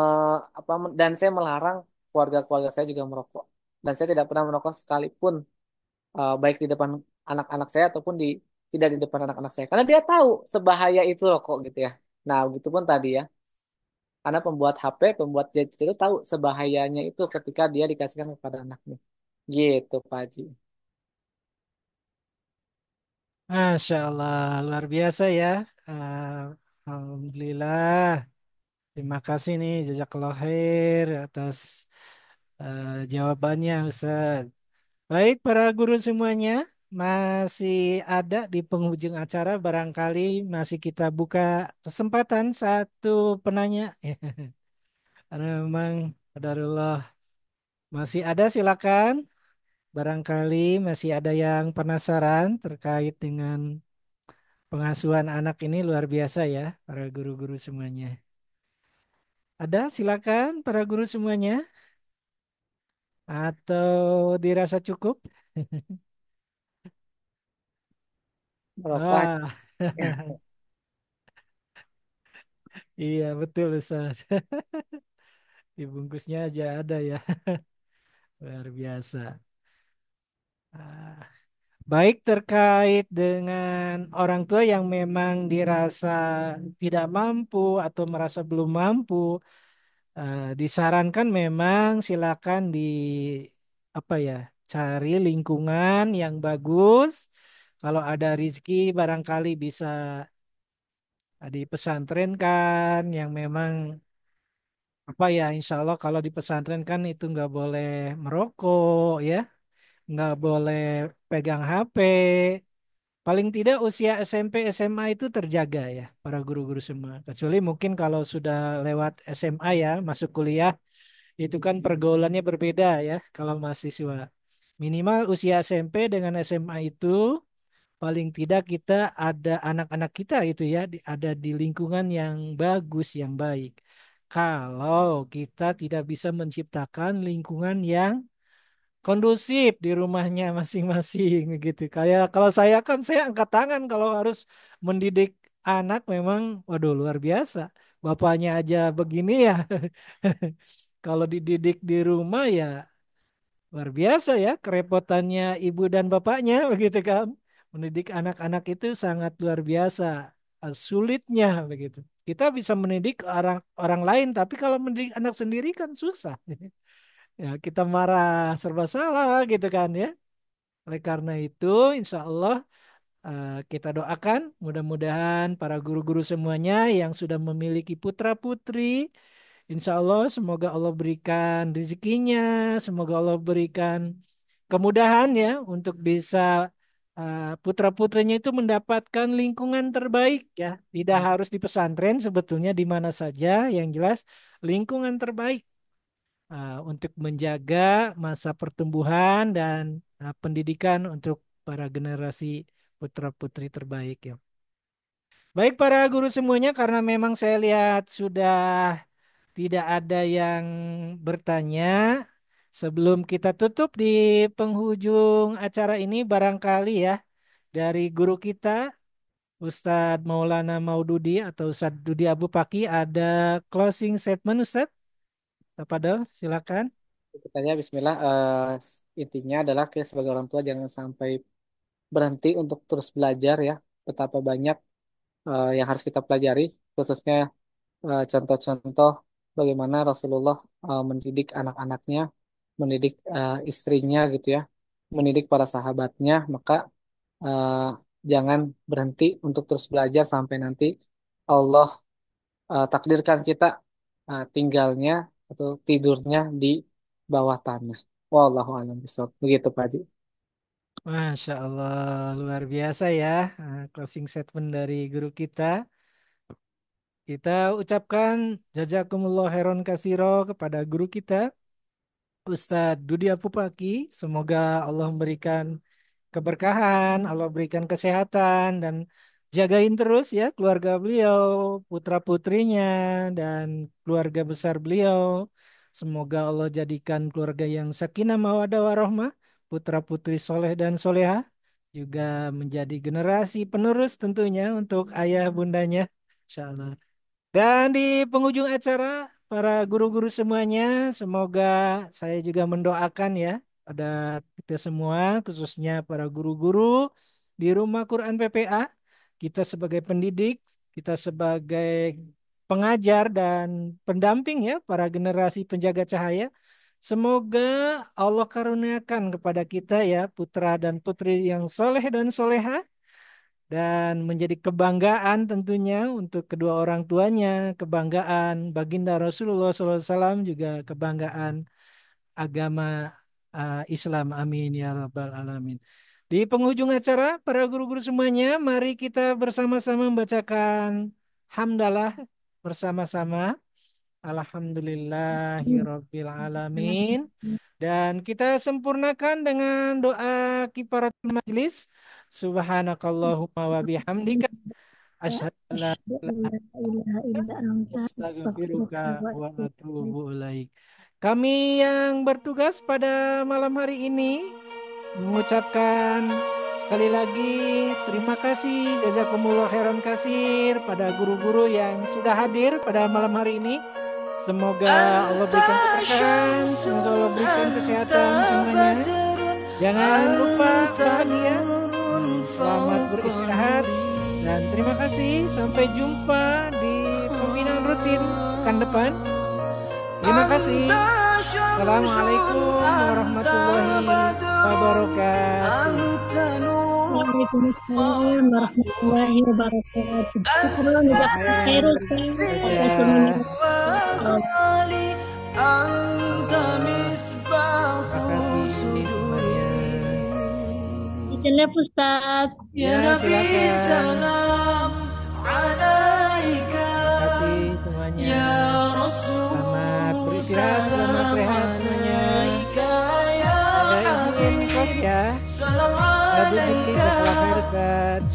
dan saya melarang keluarga-keluarga saya juga merokok dan saya tidak pernah merokok sekalipun baik di depan anak-anak saya ataupun tidak di depan anak-anak saya karena dia tahu sebahaya itu rokok gitu ya. Nah, begitu pun tadi ya. Karena pembuat HP, pembuat gadget itu tahu sebahayanya itu ketika dia dikasihkan kepada anaknya. Gitu, Pak Haji. Masya Allah, luar biasa ya. Alhamdulillah. Terima kasih nih Jazakallah khair atas jawabannya Ustaz. Baik para guru semuanya, masih ada di penghujung acara barangkali masih kita buka kesempatan satu penanya. Karena memang qadarullah masih ada silakan. Barangkali masih ada yang penasaran terkait dengan pengasuhan anak ini luar biasa ya para guru-guru semuanya. Ada silakan para guru semuanya. Atau dirasa cukup? Merokok. Wah, iya betul Ustaz. Dibungkusnya aja ada ya. Luar biasa. Ah, baik terkait dengan orang tua yang memang dirasa tidak mampu atau merasa belum mampu, disarankan memang silakan di apa ya, cari lingkungan yang bagus. Kalau ada rezeki barangkali bisa di pesantren kan yang memang apa ya insya Allah kalau di pesantren kan itu nggak boleh merokok ya nggak boleh pegang HP paling tidak usia SMP SMA itu terjaga ya para guru-guru semua kecuali mungkin kalau sudah lewat SMA ya masuk kuliah itu kan pergaulannya berbeda ya kalau mahasiswa minimal usia SMP dengan SMA itu paling tidak kita ada anak-anak kita itu ya ada di lingkungan yang bagus yang baik. Kalau kita tidak bisa menciptakan lingkungan yang kondusif di rumahnya masing-masing gitu. Kayak kalau saya kan saya angkat tangan kalau harus mendidik anak memang waduh luar biasa. Bapaknya aja begini ya. Kalau dididik di rumah ya luar biasa ya kerepotannya ibu dan bapaknya begitu kan. Mendidik anak-anak itu sangat luar biasa sulitnya begitu. Kita bisa mendidik orang orang lain tapi kalau mendidik anak sendiri kan susah. Ya kita marah serba salah gitu kan ya. Oleh karena itu insya Allah kita doakan mudah-mudahan para guru-guru semuanya yang sudah memiliki putra-putri, insya Allah semoga Allah berikan rezekinya, semoga Allah berikan kemudahan ya untuk bisa putra-putrinya itu mendapatkan lingkungan terbaik ya. Tidak harus di pesantren sebetulnya di mana saja, yang jelas lingkungan terbaik untuk menjaga masa pertumbuhan dan pendidikan untuk para generasi putra-putri terbaik ya. Baik para guru semuanya, karena memang saya lihat sudah tidak ada yang bertanya. Sebelum kita tutup di penghujung acara ini, barangkali ya dari guru kita, Ustadz Maulana Maududi atau Ustadz Dudi Abu Paki, ada closing statement Ustadz? Tafadhol, silakan. Kita Bismillah. Intinya adalah kita sebagai orang tua jangan sampai berhenti untuk terus belajar ya. Betapa banyak yang harus kita pelajari, khususnya contoh-contoh bagaimana Rasulullah mendidik anak-anaknya, mendidik istrinya gitu ya, mendidik para sahabatnya. Maka eh, jangan berhenti untuk terus belajar sampai nanti Allah takdirkan kita tinggalnya atau tidurnya di bawah tanah. Wallahu a'lam bishawab. Begitu Pak Haji. Masya Allah, luar biasa ya closing statement dari guru kita. Kita ucapkan jazakumullah khairan kasiro kepada guru kita, Ustadz Dudi Apupaki. Semoga Allah memberikan keberkahan, Allah berikan kesehatan dan jagain terus ya keluarga beliau, putra-putrinya dan keluarga besar beliau. Semoga Allah jadikan keluarga yang sakinah mawaddah warahmah, putra-putri soleh dan soleha, juga menjadi generasi penerus tentunya untuk ayah bundanya. Insya Allah. Dan di penghujung acara, para guru-guru semuanya, semoga saya juga mendoakan ya pada kita semua, khususnya para guru-guru di Rumah Quran PPA, kita sebagai pendidik, kita sebagai pengajar dan pendamping ya, para generasi penjaga cahaya. Semoga Allah karuniakan kepada kita ya putra dan putri yang soleh dan soleha dan menjadi kebanggaan tentunya untuk kedua orang tuanya, kebanggaan baginda Rasulullah SAW, juga kebanggaan agama Islam. Amin ya rabbal alamin. Di penghujung acara, para guru-guru semuanya, mari kita bersama-sama membacakan hamdalah bersama-sama. Alhamdulillahirabbil alamin. Dan kita sempurnakan dengan doa kifarat majelis. Subhanakallahumma wa bihamdika asyhadu an la أشهد أن لا إله إلا أنت astaghfiruka أستغفرك wa وأتوب إليك. atubu ilaik. Kami yang bertugas pada malam hari ini mengucapkan sekali lagi terima kasih jazakumullah khairan kasir pada guru-guru yang sudah hadir pada malam hari ini. Semoga Allah berikan keberkahan, semoga Allah berikan kesehatan semuanya. Jangan lupa bahagia, selamat beristirahat, dan terima kasih. Sampai jumpa di pembinaan rutin pekan depan. Terima kasih. Assalamualaikum warahmatullahi wabarakatuh. Waalaikumsalam warahmatullahi wabarakatuh. Syukurlah jazakallahu khair Ustaz atas semuanya. Terima kasih semuanya. Izin Ustaz. Ya, silakan. Terima kasih semuanya. Selamat beristirahat, selamat rehat semuanya. Saya izin close ya. Selamat jazakallahu khair Ustaz.